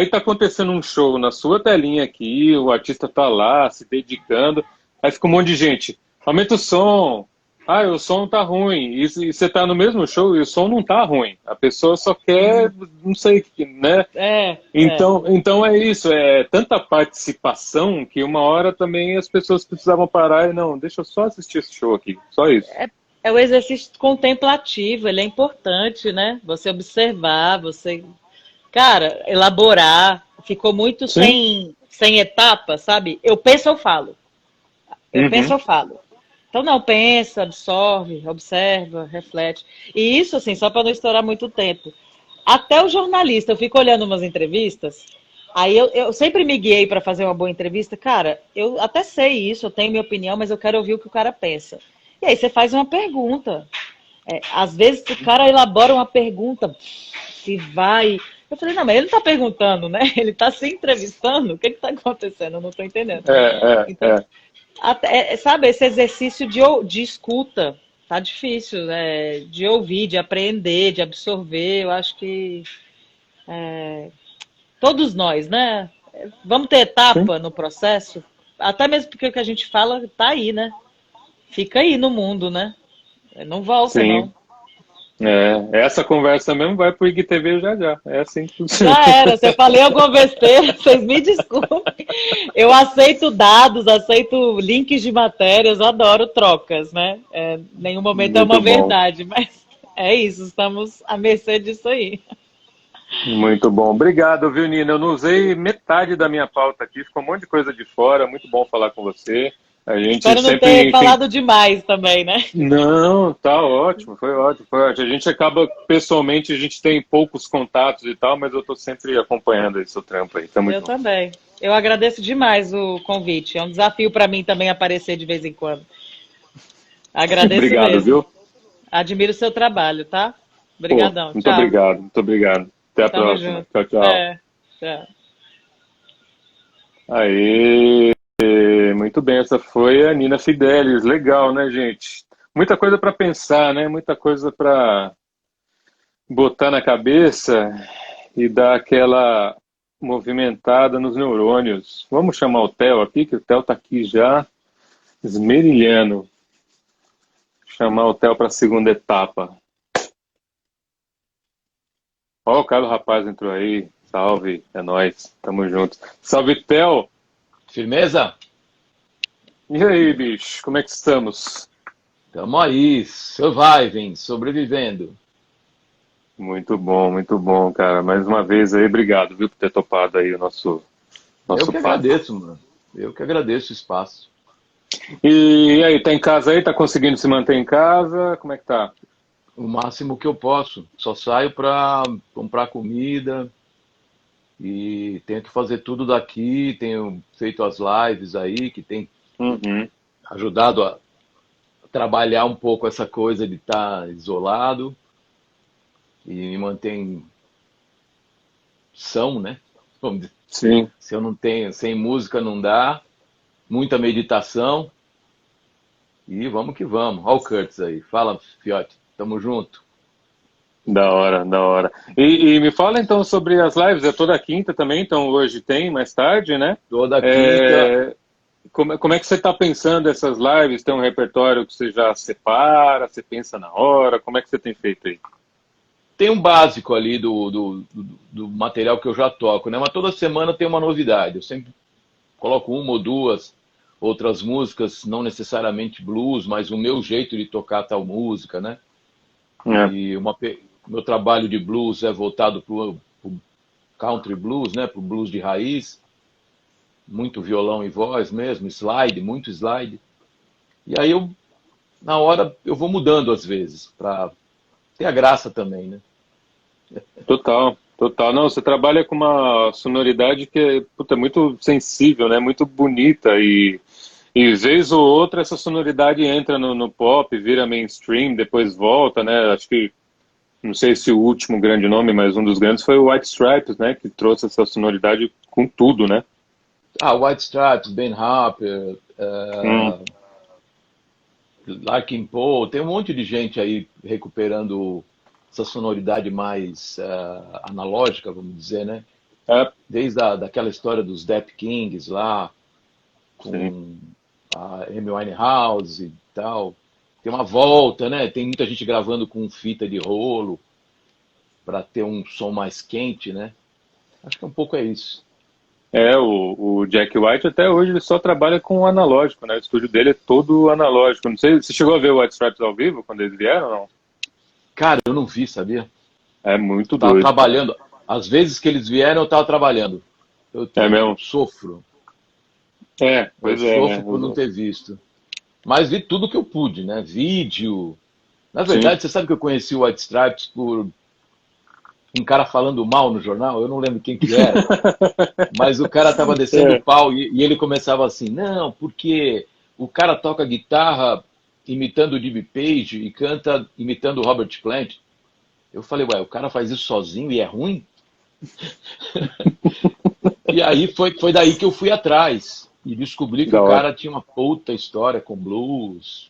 tá acontecendo um show na sua telinha aqui, o artista tá lá se dedicando, aí fica um monte de gente, aumenta o som, o som tá ruim, e você tá no mesmo show e o som não tá ruim, a pessoa só quer, não sei, né? É, é. Então é isso, é tanta participação que uma hora também as pessoas precisavam parar e não, deixa eu só assistir esse show aqui, só isso. É o exercício contemplativo, ele é importante, né? Você observar, você, cara, elaborar. Ficou muito Sim. sem etapa, sabe? Eu penso, eu falo. Eu penso, Uhum. eu falo. Então, não, pensa, absorve, observa, reflete. E isso, assim, só para não estourar muito tempo. Até o jornalista, eu fico olhando umas entrevistas, aí eu sempre me guiei para fazer uma boa entrevista. Cara, eu até sei isso, eu tenho minha opinião, mas eu quero ouvir o que o cara pensa. E aí você faz uma pergunta. Às vezes o cara elabora uma pergunta, se vai. Eu falei, não, mas ele não está perguntando, né? Ele está se entrevistando. O que está acontecendo? Eu não estou entendendo. Então, sabe, esse exercício de escuta tá difícil, né? De ouvir, de aprender, de absorver. Eu acho que todos nós, né? Vamos ter Sim, etapa no processo, até mesmo porque o que a gente fala tá aí, né? Fica aí no mundo, né? Não volta, sim. não. Essa conversa mesmo vai pro IGTV já já. É assim que funciona. Já era, se eu falei alguma besteira, vocês me desculpem. Eu aceito dados, aceito links de matérias, adoro trocas, né? Nenhum momento é uma Muito bom. verdade, mas é isso, estamos à mercê disso aí. Muito bom. Obrigado, viu, Nina? Eu não usei metade da minha pauta aqui, ficou um monte de coisa de fora. Muito bom falar com você. A gente Espero não ter sempre, enfim. falado demais também, né? Não, tá ótimo, foi ótimo, foi ótimo. A gente acaba, pessoalmente, a gente tem poucos contatos e tal, mas eu tô sempre acompanhando esse seu trampo aí. Tamo Eu junto. também. Eu agradeço demais o convite. É um desafio para mim também aparecer de vez em quando. Agradeço Obrigado, mesmo. viu? Admiro o seu trabalho, tá? Pô, Obrigadão. muito Tchau. obrigado, muito obrigado. Até a Tamo próxima. junto. Tchau, tchau. Tchau. Aí, muito bem, essa foi a Nina Fidelis. Legal, né, gente? Muita coisa para pensar, né? Muita coisa para botar na cabeça e dar aquela movimentada nos neurônios. Vamos chamar o Theo aqui, que o Theo está aqui já esmerilhando. Chamar o Theo para a segunda etapa. Ó, o Carlos Rapaz entrou aí. Salve, é nóis. Tamo junto. Salve, Theo. Firmeza? E aí, bicho, como é que estamos? Tamo aí, surviving, sobrevivendo. Muito bom, cara. Mais uma vez aí, obrigado, viu, por ter topado aí o nosso Eu que papo. agradeço, mano. Eu que agradeço o espaço. E aí, tá em casa aí? Tá conseguindo se manter em casa? Como é que tá? O máximo que eu posso. Só saio pra comprar comida e tento fazer tudo daqui. Tenho feito as lives aí, que tem Uhum. ajudado a trabalhar um pouco essa coisa de estar isolado e me mantém são, né? Vamos dizer. Sim. Se eu não tenho, sem música não dá. Muita meditação e vamos que vamos. Olha o Curtis aí. Fala, Fiote. Tamo junto. Da hora, da hora. E me fala então sobre as lives, é toda quinta também, então hoje tem, mais tarde, né? Toda quinta. É, como é que você está pensando essas lives? Tem um repertório que você já separa, você pensa na hora? Como é que você tem feito aí? Tem um básico ali do material que eu já toco, né? Mas toda semana tem uma novidade. Eu sempre coloco uma ou duas outras músicas, não necessariamente blues, mas o meu jeito de tocar tal música, né? É, E meu trabalho de blues é voltado para o country blues, né? Para o blues de raiz. Muito violão e voz mesmo, slide, muito slide. E aí na hora, eu vou mudando às vezes, para ter a graça também, né? total, total. Não, você trabalha com uma sonoridade que é, puta, muito sensível, né? Muito bonita e vez ou outra essa sonoridade entra no pop, vira mainstream, depois volta, né? Acho que não sei se o último grande nome, mas um dos grandes foi o White Stripes, né? Que trouxe essa sonoridade com tudo, né? Ah, White Stripes, Ben Harper, Hum, Larkin Poe, tem um monte de gente aí recuperando essa sonoridade mais analógica, vamos dizer, né? é, Desde daquela história dos Depp Kings lá, sim. com a Amy Winehouse e tal. Tem uma volta, né? Tem muita gente gravando com fita de rolo para ter um som mais quente, né? Acho que um pouco é isso. É, o Jack White até hoje ele só trabalha com o analógico, né? O estúdio dele é todo analógico. Não sei, você chegou a ver o White Stripes ao vivo quando eles vieram ou não? Cara, eu não vi, sabia? É muito Eu tava doido, cara. trabalhando. Às vezes que eles vieram, eu tava trabalhando. É Eu mesmo? sofro. É, Eu pois é, sofro né? por não ter visto. Mas vi tudo que eu pude, né? Vídeo. Na Sim. verdade, você sabe que eu conheci o White Stripes por um cara falando mal no jornal? Eu não lembro quem que era. Mas o cara tava descendo o É. pau e ele começava assim, não, porque o cara toca guitarra imitando o Jimmy Page e canta imitando o Robert Plant. Eu falei, ué, o cara faz isso sozinho e é ruim? E aí foi daí que eu fui atrás e descobri que Da o hora. cara tinha uma puta história com blues.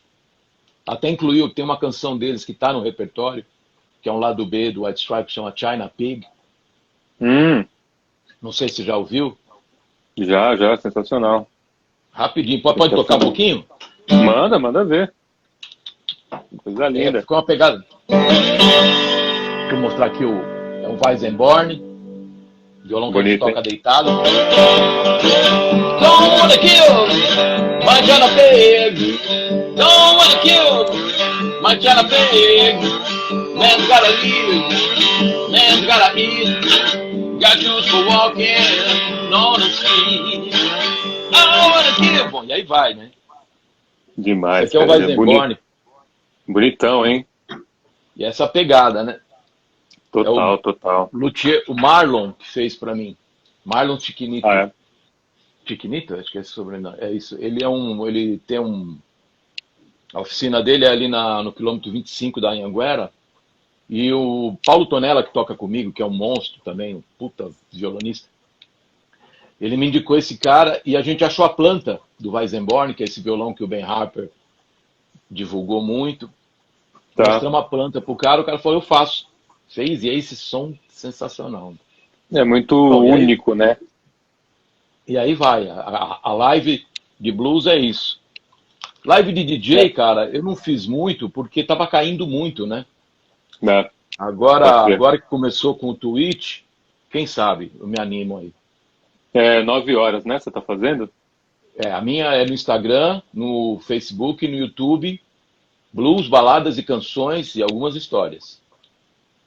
Até incluiu, tem uma canção deles que tá no repertório, que é um lado B do White Stripes, chama China Pig. Hum, Não sei se você já ouviu. já, sensacional. Rapidinho, pode tocar um Sensacional. pouquinho? Manda ver. Coisa É, linda. ficou uma pegada. Deixa eu mostrar aqui é o Weizenborn, violão que a gente Bonito, hein? toca deitado. Don't wanna kill my China Pig. Don't wanna kill my China Pig. Man's gotta live, man's gotta eat. Got shoes for walking on the street. I don't wanna kill. Bom, e aí vai, né? Esse Demais, aqui é o cara. Weizenborn. Bonitão, hein? E essa pegada, né? É o Total, total. luthier, o Marlon que fez pra mim. Marlon Ah, Chiquinito. é? Chiquinito? Acho que é esse sobrenome. É isso. Ele tem a oficina dele é ali no quilômetro 25 da Anhanguera. E o Paulo Tonella, que toca comigo, que é um monstro também, um puta violonista, Ele me indicou esse cara e a gente achou a planta do Weissenborn, que é esse violão que o Ben Harper divulgou muito. Tá. Mostramos a planta pro cara, o cara falou, eu faço. Fez, e é esse som sensacional. É muito Bom, único, né? E aí vai, a live de blues é isso. Live de DJ, cara, eu não fiz muito porque tava caindo muito, né? É. Agora que começou com o Twitch, quem sabe eu me animo aí. É 9 horas, né? Você tá fazendo? A minha é no Instagram, no Facebook, no YouTube, blues, baladas e canções e algumas histórias.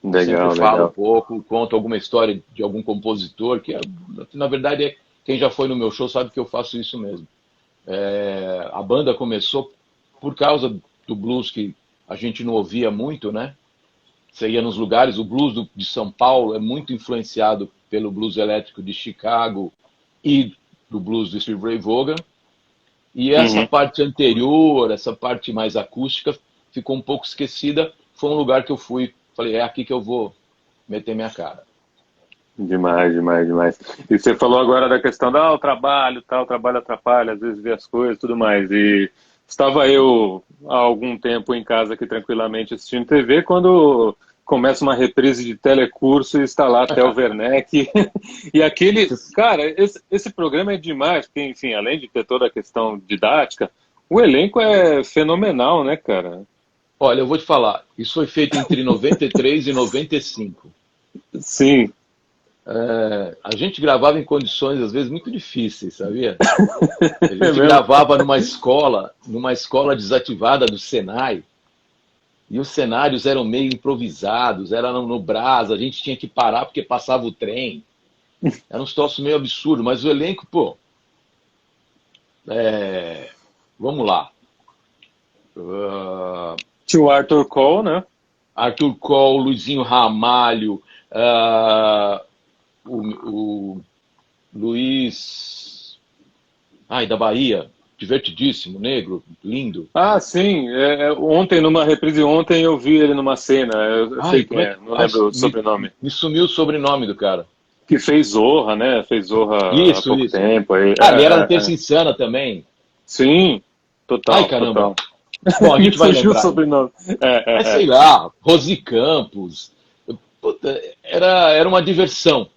Legal, Sempre falo um legal. pouco, conto alguma história de algum compositor, que na verdade quem já foi no meu show sabe que eu faço isso mesmo. A banda começou por causa do blues que a gente não ouvia muito, né? Você ia nos lugares, o blues de São Paulo é muito influenciado pelo blues elétrico de Chicago e do blues do Steve Ray Vaughan. E essa parte anterior, essa parte mais acústica, ficou um pouco esquecida. Foi um lugar que eu fui, falei, é aqui que eu vou meter minha cara. Demais, demais, demais. E você falou agora da questão o trabalho, tal, o trabalho atrapalha, às vezes vê as coisas e tudo mais. E estava eu há algum tempo em casa aqui tranquilamente assistindo TV, quando começa uma reprise de telecurso e está lá Theo Werneck. E aquele... Cara, esse programa é demais, porque, enfim, além de ter toda a questão didática, o elenco é fenomenal, né, cara? Olha, eu vou te falar, isso foi feito entre 93 e 95. Sim. A gente gravava em condições, às vezes, muito difíceis, sabia? A gente gravava numa escola desativada do Senai, e os cenários eram meio improvisados, era no Brás, a gente tinha que parar porque passava o trem. Era um troço meio absurdo, mas o elenco, pô... vamos lá. Tinha o Arthur Cole, né? Arthur Cole, Luizinho Ramalho, o Luiz... da Bahia, divertidíssimo, negro, lindo. Ah, sim. Ontem, numa reprise ontem, eu vi ele numa cena. Eu sei quem é, não lembro o sobrenome. Me sumiu o sobrenome do cara. Que fez Zorra, né? Fez Zorra há pouco tempo. Aí. Ele era no Terça Insana também. Sim, total. Ai, caramba. Total. Bom, a gente vai fugiu lembrar. o sobrenome. Mas sei lá, Rosi Campos. Puta, era uma diversão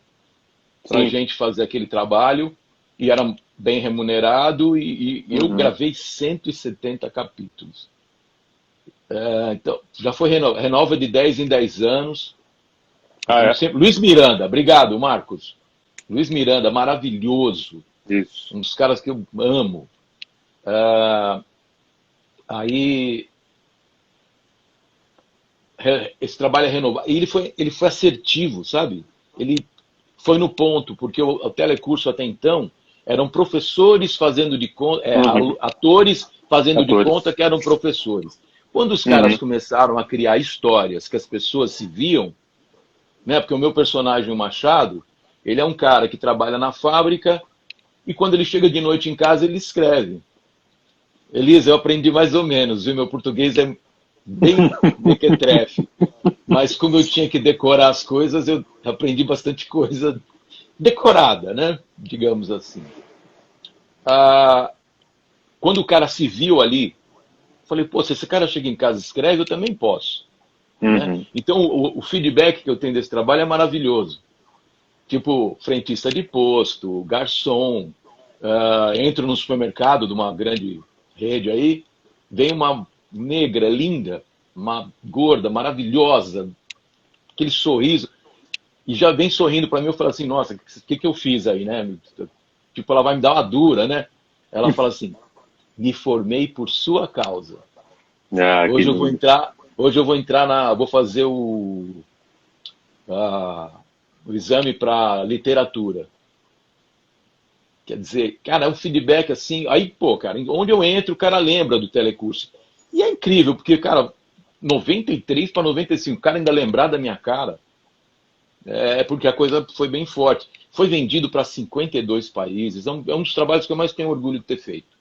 pra gente fazer aquele trabalho e era bem remunerado e eu gravei 170 capítulos. Então, já foi renova de 10 em 10 anos. Luiz Miranda, obrigado, Marcos. Luiz Miranda, maravilhoso. Isso. Um dos caras que eu amo. Aí esse trabalho é renovado. E ele foi assertivo, sabe? Ele foi no ponto, porque o telecurso até então eram professores fazendo de conta, atores fazendo de conta que eram professores. Quando os caras começaram a criar histórias que as pessoas se viam, né? Porque o meu personagem, o Machado, ele é um cara que trabalha na fábrica e quando ele chega de noite em casa, ele escreve. Elisa, eu aprendi mais ou menos, viu? Meu português é bem mequetrefe. Mas como eu tinha que decorar as coisas, eu aprendi bastante coisa decorada, né? Digamos assim. Quando o cara se viu ali, falei, pô, se esse cara chega em casa e escreve, eu também posso. Né? Então, o feedback que eu tenho desse trabalho é maravilhoso. Tipo, frentista de posto, garçom, entro no supermercado de uma grande rede aí, vem uma negra, linda, uma gorda, maravilhosa, aquele sorriso, e já vem sorrindo para mim, eu falo assim, nossa, o que eu fiz aí, né? Tipo, ela vai me dar uma dura, né? Ela fala assim, me formei por sua causa. Hoje eu vou entrar vou fazer o exame para literatura. Quer dizer, cara, é um feedback assim, aí, pô, cara, onde eu entro, o cara lembra do telecurso. E é incrível, porque, cara, 93 para 95, o cara ainda lembrar da minha cara, porque a coisa foi bem forte. Foi vendido para 52 países, é um dos trabalhos que eu mais tenho orgulho de ter feito.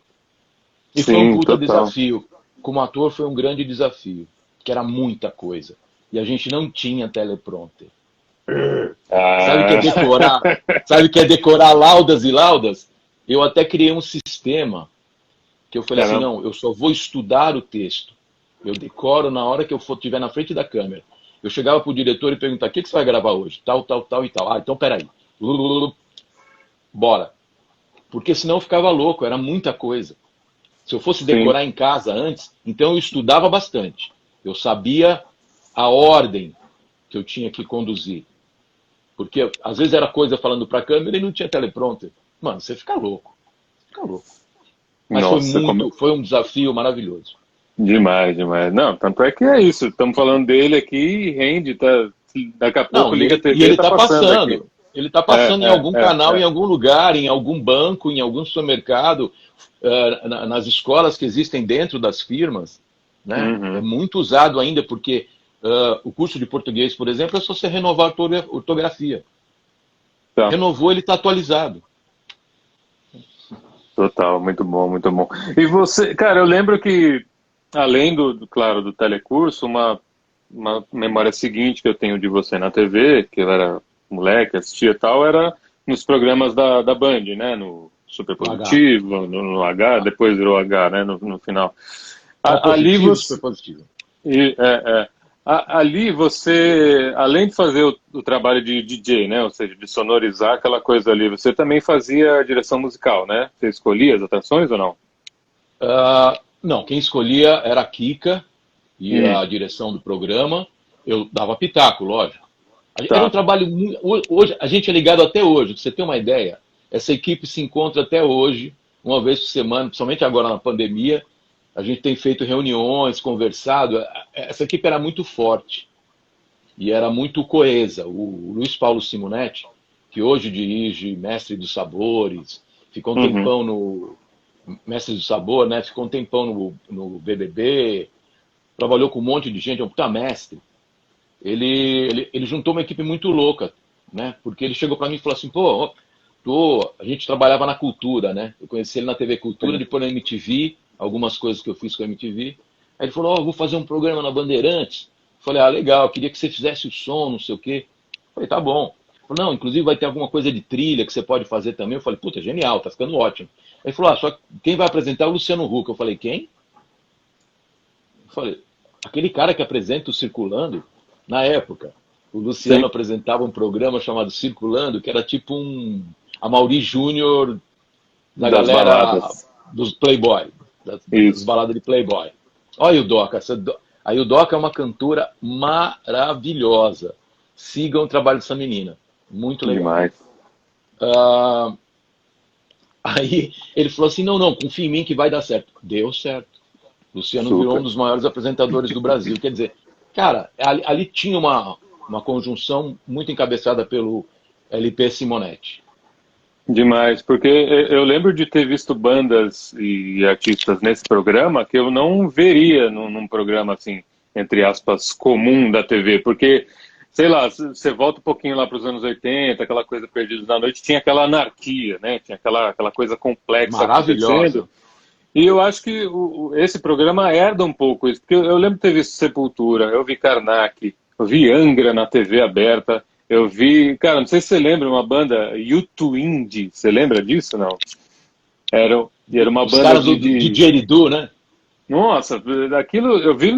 E foi um puta desafio. Como ator foi um grande desafio, que era muita coisa. E a gente não tinha teleprompter. Sabe o que é decorar? Sabe o que é decorar laudas e laudas? Eu até criei um sistema que eu falei assim, não, eu só vou estudar o texto. Eu decoro na hora que eu estiver na frente da câmera. Eu chegava pro diretor e perguntava, o que você vai gravar hoje? Tal, tal, tal e tal. Ah, então peraí. Bora. Porque senão eu ficava louco, era muita coisa. Se eu fosse decorar em casa antes, então eu estudava bastante. Eu sabia a ordem que eu tinha que conduzir. Porque às vezes era coisa falando para a câmera e não tinha teleprompter. Mano, você fica louco. Fica louco. Mas Nossa, foi um desafio maravilhoso. Demais, demais. Não, tanto é que é isso. Estamos falando dele aqui e rende, tá? Daqui a pouco liga a TV e ele tá passando aqui. Ele está passando em algum canal, em algum lugar, em algum banco, em algum supermercado, nas escolas que existem dentro das firmas. Né? Uhum. É muito usado ainda, porque o curso de português, por exemplo, é só você renovar a ortografia. Tá. Renovou, ele está atualizado. Total, muito bom, muito bom. E você, cara, eu lembro que, além claro, do telecurso, uma memória seguinte que eu tenho de você na TV, que eu era moleque, assistia e tal, era nos programas da Band, né? No Super Positivo, no H, depois virou H, né? No final. Ali você... Super Positivo. Ali você, além de fazer o trabalho de DJ, né? Ou seja, de sonorizar aquela coisa ali, você também fazia a direção musical, né? Você escolhia as atrações ou não? Não, quem escolhia era a Kika e a direção do programa. Eu dava pitaco, lógico. Era um trabalho hoje a gente é ligado até hoje, pra você ter uma ideia. Essa equipe se encontra até hoje, uma vez por semana, principalmente agora na pandemia. A gente tem feito reuniões, conversado. Essa equipe era muito forte e era muito coesa. O Luiz Paulo Simonetti, que hoje dirige Mestre dos Sabores, ficou um tempão no Mestre do Sabor, né? Ficou um tempão no BBB, trabalhou com um monte de gente, é um puta mestre. Ele juntou uma equipe muito louca, né? Porque ele chegou para mim e falou assim, pô, a gente trabalhava na Cultura, né? Eu conheci ele na TV Cultura, depois na MTV, algumas coisas que eu fiz com a MTV. Aí ele falou, vou fazer um programa na Bandeirantes. Eu falei, legal, queria que você fizesse o som, não sei o quê. Eu falei, tá bom. Ele falou, não, inclusive vai ter alguma coisa de trilha que você pode fazer também. Eu falei, puta, genial, tá ficando ótimo. Ele falou, só quem vai apresentar é o Luciano Huck. Eu falei, quem? Eu falei, aquele cara que apresenta o Circulando, na época. O Luciano apresentava um programa chamado Circulando, que era tipo a Mauri Júnior da galera baladas. Dos Playboy. Das baladas de Playboy. Olha o Doca. Aí o Doca é uma cantora maravilhosa. Sigam o trabalho dessa menina. Muito legal. Demais. Aí ele falou assim, não, confia em mim que vai dar certo. Deu certo. Luciano virou um dos maiores apresentadores do Brasil. Quer dizer, cara, ali tinha uma conjunção muito encabeçada pelo LP Simonetti. Demais, porque eu lembro de ter visto bandas e artistas nesse programa que eu não veria num programa assim, entre aspas, comum da TV, porque, sei lá, você volta um pouquinho lá para os anos 80, aquela coisa Perdidos na Noite, tinha aquela anarquia, né? Tinha aquela coisa complexa acontecendo. E eu acho que esse programa herda um pouco isso, porque eu lembro de ter visto Sepultura, eu vi Karnak, eu vi Angra na TV aberta, eu vi, cara, não sei se você lembra, uma banda U2 Indie, você lembra disso, não? Era uma Os banda caras do Didgeridoo, né? Nossa, aquilo eu vi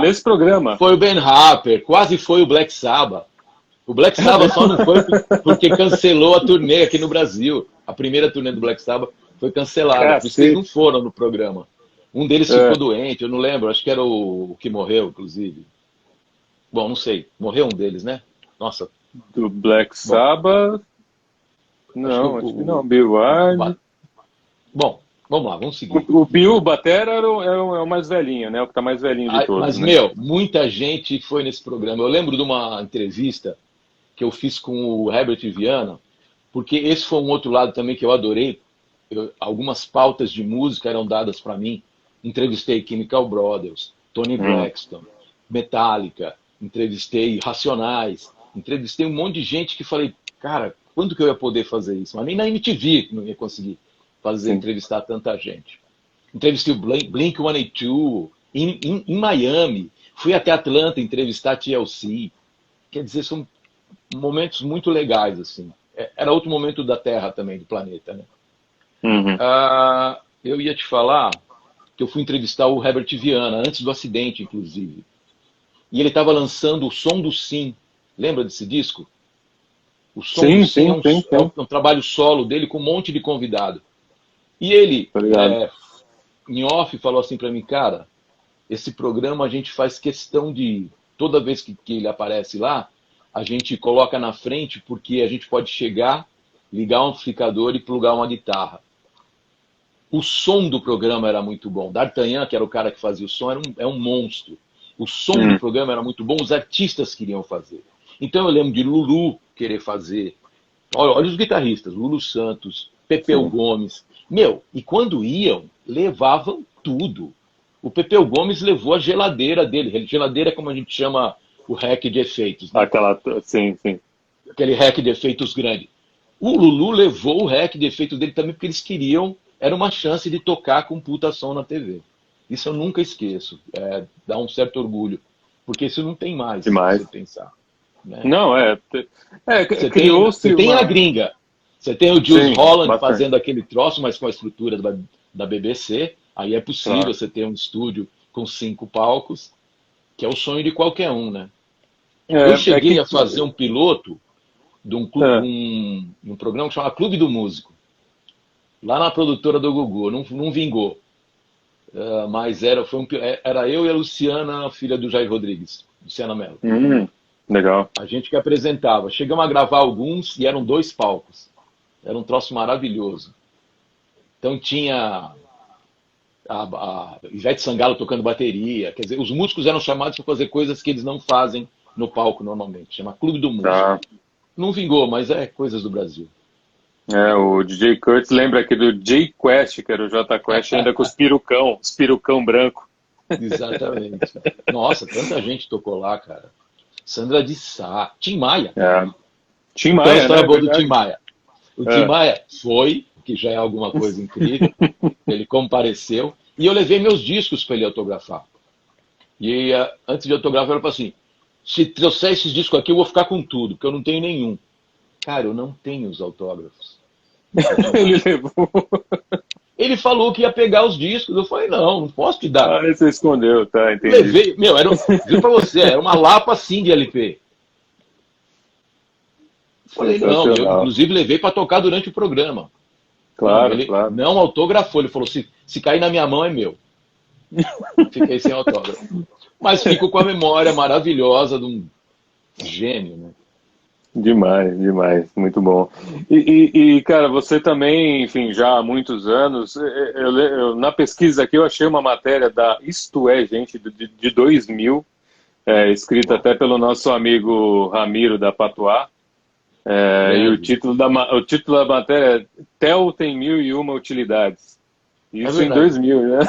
nesse programa. Foi o Ben Harper, quase foi o Black Sabbath. O Black Sabbath só não foi porque cancelou a turnê aqui no Brasil. A primeira turnê do Black Sabbath foi cancelada, por isso que eles não foram no programa. Um deles ficou doente, eu não lembro, acho que era o que morreu, inclusive. Bom, não sei, morreu um deles, né? Nossa. Do Black Sabbath? Não, acho que não. Bill Ward. Bom, vamos lá, vamos seguir. O Bill Batera é o mais velhinho, né? O que tá mais velhinho de todos. Mas, né? Muita gente foi nesse programa. Eu lembro de uma entrevista que eu fiz com o Herbert Viana, porque esse foi um outro lado também que eu adorei. Algumas pautas de música eram dadas para mim. Entrevistei Chemical Brothers, Tony Braxton, Metallica, entrevistei Racionais, entrevistei um monte de gente que falei, cara, quando que eu ia poder fazer isso? Mas nem na MTV não ia conseguir entrevistar tanta gente. Entrevistei o Blink-182 em Miami, fui até Atlanta entrevistar a TLC. Quer dizer, são momentos muito legais, assim. Era outro momento da Terra também, do planeta, né? Uhum. Eu ia te falar que eu fui entrevistar o Herbert Viana, antes do acidente, inclusive. E ele estava lançando o Som do Sim. Lembra desse disco? O Som do Sim, Sim sim, sim, sim. é um trabalho solo dele com um monte de convidado. E ele, Tá ligado. em off, falou assim para mim, cara, esse programa a gente faz questão de, toda vez que ele aparece lá, a gente coloca na frente porque a gente pode chegar, ligar um amplificador e plugar uma guitarra. O som do programa era muito bom. D'Artagnan, que era o cara que fazia o som, é um monstro. O som do programa era muito bom, os artistas queriam fazer. Então eu lembro de Lulu querer fazer. Olha os guitarristas, Lulu Santos, Pepeu Gomes. Meu, e quando iam, levavam tudo. O Pepeu Gomes levou a geladeira dele. Geladeira é como a gente chama o rack de efeitos. Né? Sim, sim. Aquele rack de efeitos grande. O Lulu levou o rack de efeitos dele também porque eles queriam, era uma chance de tocar com puta som na TV. Isso eu nunca esqueço. Dá um certo orgulho. Porque isso não tem mais, Demais. se você pensar. Né? Não, Você tem a gringa. Você tem o Jules Holland fazendo aquele troço, mas com a estrutura da BBC. Aí é possível você ter um estúdio com 5 palcos, que é o sonho de qualquer um, né? Eu cheguei a fazer um piloto de um programa que chama Clube do Músico, lá na produtora do Gugu. Não vingou. Mas era eu e a Luciana, filha do Jair Rodrigues, Luciana Mello. Legal. A gente que apresentava. Chegamos a gravar alguns e eram 2 palcos. Era um troço maravilhoso. Então tinha a Ivete Sangalo tocando bateria. Quer dizer, os músicos eram chamados para fazer coisas que eles não fazem no palco normalmente. Chama Clube do Músico. Tá. Não vingou, mas é coisas do Brasil. O DJ Curtis lembra aqui do J Quest, que era o J Quest, ainda com os perucão branco. Exatamente. Nossa, tanta gente tocou lá, cara. Sandra de Sá, Tim Maia. Tim Então, Maia, a história né? boa do Tim Maia. O Tim Maia foi, que já é alguma coisa incrível, ele compareceu, e eu levei meus discos para ele autografar. E antes de autografar, ele falou assim, se trouxer esses discos aqui, eu vou ficar com tudo, porque eu não tenho nenhum. Cara, eu não tenho os autógrafos. Ele levou. Ele falou que ia pegar os discos. Eu falei, não posso te dar. Você escondeu, tá, entendi. Levei, juro pra você, era uma lapa assim de LP. Falei, não, eu inclusive levei para tocar durante o programa. Claro, ele claro. não autografou, ele falou, se cair na minha mão é meu. Fiquei sem autógrafo. Mas fico com a memória maravilhosa de um gênio, né? Demais, muito bom. E, cara, você também, enfim, já há muitos anos, na pesquisa aqui eu achei uma matéria da Isto É, gente, de 2000, escrita até pelo nosso amigo Ramiro da Patois, e o título da matéria é Theo tem 1001 utilidades. Isso em 2000, né?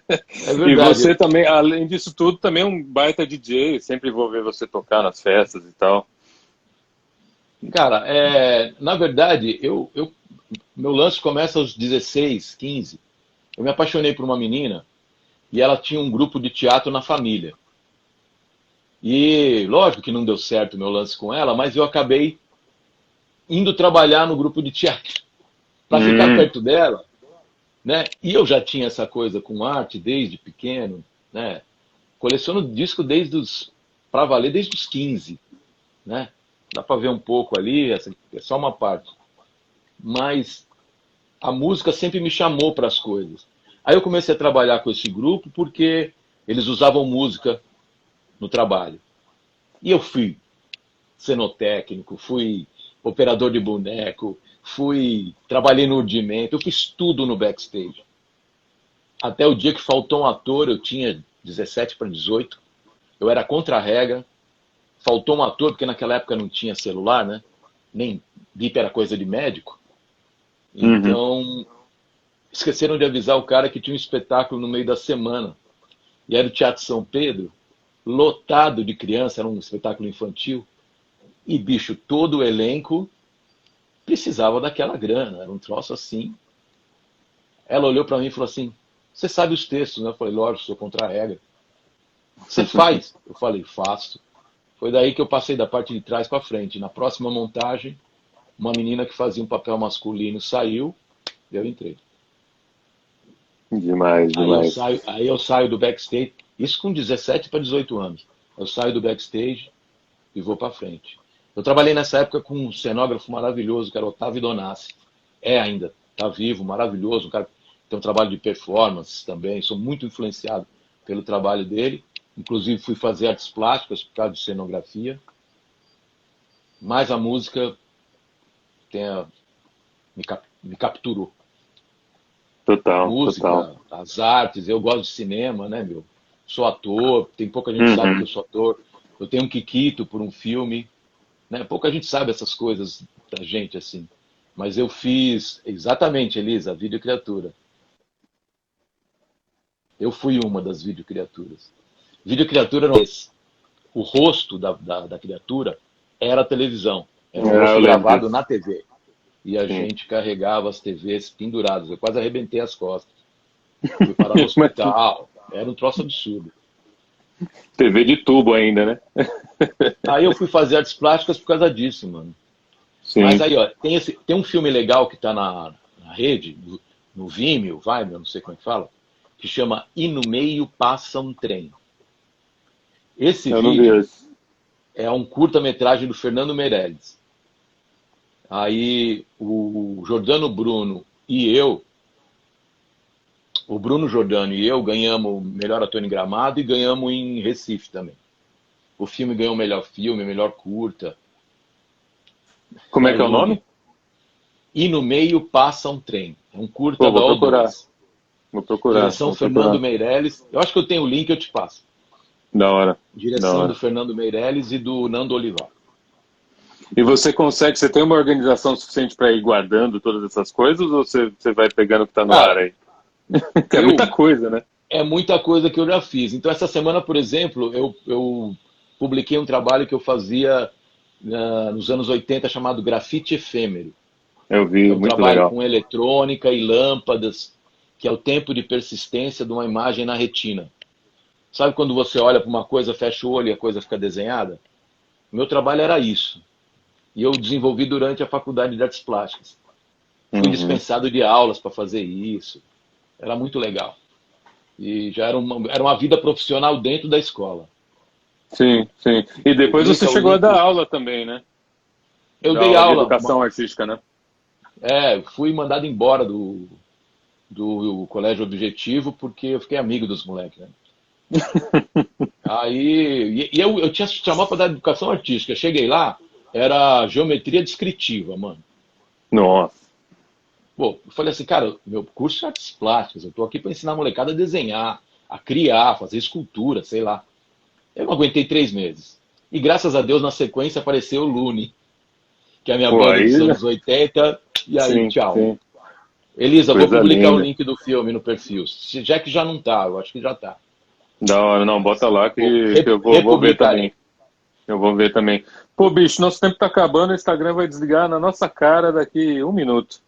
É verdade. E você também, além disso tudo, também é um baita DJ, sempre vou ver você tocar nas festas e tal. Cara, na verdade, meu lance começa aos 16, 15. Eu me apaixonei por uma menina e ela tinha um grupo de teatro na família. E lógico que não deu certo o meu lance com ela, mas eu acabei indo trabalhar no grupo de teatro para ficar perto dela, né? E eu já tinha essa coisa com arte desde pequeno, né? Coleciono disco para valer desde os 15, né? Dá para ver um pouco ali, é só uma parte. Mas a música sempre me chamou para as coisas. Aí eu comecei a trabalhar com esse grupo porque eles usavam música no trabalho. E eu fui cenotécnico, fui operador de boneco, trabalhei no urdimento, eu fiz tudo no backstage. Até o dia que faltou um ator, eu tinha 17 para 18, eu era contra-regra. Faltou um ator, porque naquela época não tinha celular, né? Nem bip era coisa de médico. Então, esqueceram de avisar o cara que tinha um espetáculo no meio da semana. E era o Teatro São Pedro, lotado de criança, era um espetáculo infantil. E, bicho, todo o elenco precisava daquela grana, era um troço assim. Ela olhou para mim e falou assim, você sabe os textos, né? Eu falei, lógico, sou contra a regra. Você faz? Eu falei, faço. Foi daí que eu passei da parte de trás para frente. Na próxima montagem, uma menina que fazia um papel masculino saiu e eu entrei. Demais, demais. Aí eu saio do backstage, isso com 17 para 18 anos. Eu saio do backstage e vou para frente. Eu trabalhei nessa época com um cenógrafo maravilhoso, que era Otávio Donassi. É ainda, tá vivo, maravilhoso, um cara que tem um trabalho de performance também. Sou muito influenciado pelo trabalho dele. Inclusive fui fazer artes plásticas por causa de cenografia. Mas a música me capturou. Total, Música, total. as artes, eu gosto de cinema, né, meu? Sou ator, tem pouca gente que sabe que eu sou ator. Eu tenho um Kikito por um filme, né? Pouca gente sabe essas coisas da gente, assim. Mas eu fiz, exatamente, Elisa, a videocriatura. Eu fui uma das videocriaturas. Videocriatura não, o rosto da criatura era a televisão. Era um rosto gravado na TV. E a gente carregava as TVs penduradas. Eu quase arrebentei as costas. Fui parar no hospital. Era um troço absurdo. TV de tubo ainda, né? Aí eu fui fazer artes plásticas por causa disso, mano. Sim. Mas aí, ó, tem um filme legal que tá na rede, no Vimeo, eu não sei como é que fala, que chama E no Meio Passa um Trem. Esse vídeo é um curta-metragem do Fernando Meirelles. Aí o Jordano Bruno e eu, o Bruno Jordano e eu ganhamos melhor ator em Gramado e ganhamos em Recife também. O filme ganhou melhor filme, melhor curta. Como é que é o nome? E no Meio Passa um Trem. É um curta da O2. Vou procurar. Direção Fernando Meirelles. Eu acho que eu tenho o link, eu te passo. Da hora. Direção do Fernando Meirelles e do Nando Olivar. E você tem uma organização suficiente para ir guardando todas essas coisas ou você vai pegando o que está no ar aí? É muita coisa, né? É muita coisa que eu já fiz. Então, essa semana, por exemplo, eu publiquei um trabalho que eu fazia nos anos 80 chamado Grafite Efêmero. Eu vi, um muito trabalho legal. Com eletrônica e lâmpadas, que é o tempo de persistência de uma imagem na retina. Sabe quando você olha para uma coisa, fecha o olho e a coisa fica desenhada? O meu trabalho era isso. E eu desenvolvi durante a faculdade de artes plásticas. Fui dispensado de aulas para fazer isso. Era muito legal. E já era uma vida profissional dentro da escola. Sim, sim. E depois você chegou a dar aula também, né? Eu dei aula. Educação artística, né? Fui mandado embora do Colégio Objetivo porque eu fiquei amigo dos moleques, né? Aí, eu tinha chamado para dar educação artística. Cheguei lá, era geometria descritiva, mano. Nossa. Pô, eu falei assim, cara, meu curso é artes plásticas, eu tô aqui para ensinar a molecada a desenhar, a criar, fazer escultura, sei lá. Eu não aguentei 3 meses. E graças a Deus, na sequência, apareceu o Lune, que é a minha banda dos anos 80, e aí, sim, tchau. Sim. Elisa, vou publicar o link do filme no perfil. Já que já não tá, eu acho que já tá. Da hora, não, bota lá que eu vou ver também. Eu vou ver também. Pô, bicho, nosso tempo tá acabando, o Instagram vai desligar na nossa cara daqui 1 minuto.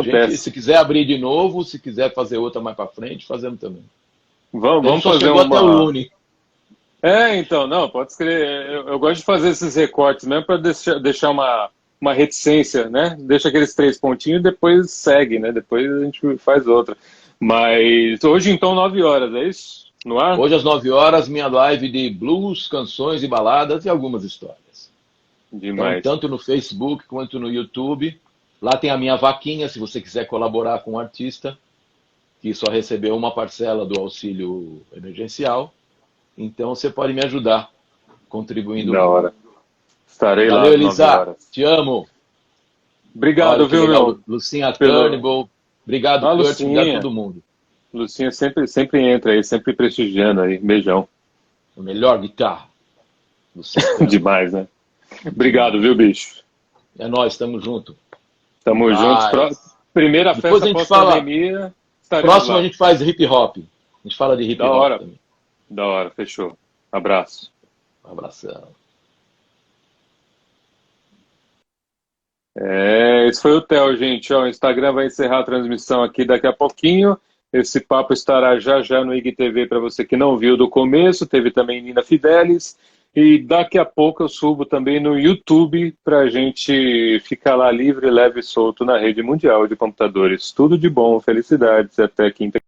Gente, se quiser abrir de novo, se quiser fazer outra mais pra frente, fazemos também. Vamos fazer uma... até o Lune. Então, não, pode escrever. Eu gosto de fazer esses recortes mesmo para deixar uma reticência, né? Deixa aqueles 3 pontinhos e depois segue, né? Depois a gente faz outra. Mas hoje, então, 9 horas, é isso? No ar? Hoje, às 9 horas, minha live de blues, canções e baladas e algumas histórias. Demais. Então, tanto no Facebook quanto no YouTube. Lá tem a minha vaquinha, se você quiser colaborar com o artista, que só recebeu uma parcela do auxílio emergencial. Então, você pode me ajudar, contribuindo. Da hora. Estarei lá. Valeu, Elisa. Te amo. Obrigado, viu, meu? Lucinha Turnbull. Obrigado, Kurt. Obrigado a todo mundo. Lucinha sempre entra aí, sempre prestigiando aí. Beijão. A melhor guitarra. Demais, né? Obrigado, viu, bicho? É nóis, tamo junto. Tamo junto. Primeira depois festa pós-pandemia. Próximo lá. A gente faz hip hop. A gente fala de hip hop também. Da hora, fechou. Abraço. Um abração. Esse foi o Theo, gente. O Instagram vai encerrar a transmissão aqui daqui a pouquinho. Esse papo estará já no IGTV para você que não viu do começo. Teve também Nina Fidelis. E daqui a pouco eu subo também no YouTube para a gente ficar lá livre, leve e solto na rede mundial de computadores. Tudo de bom, felicidades, até quinta.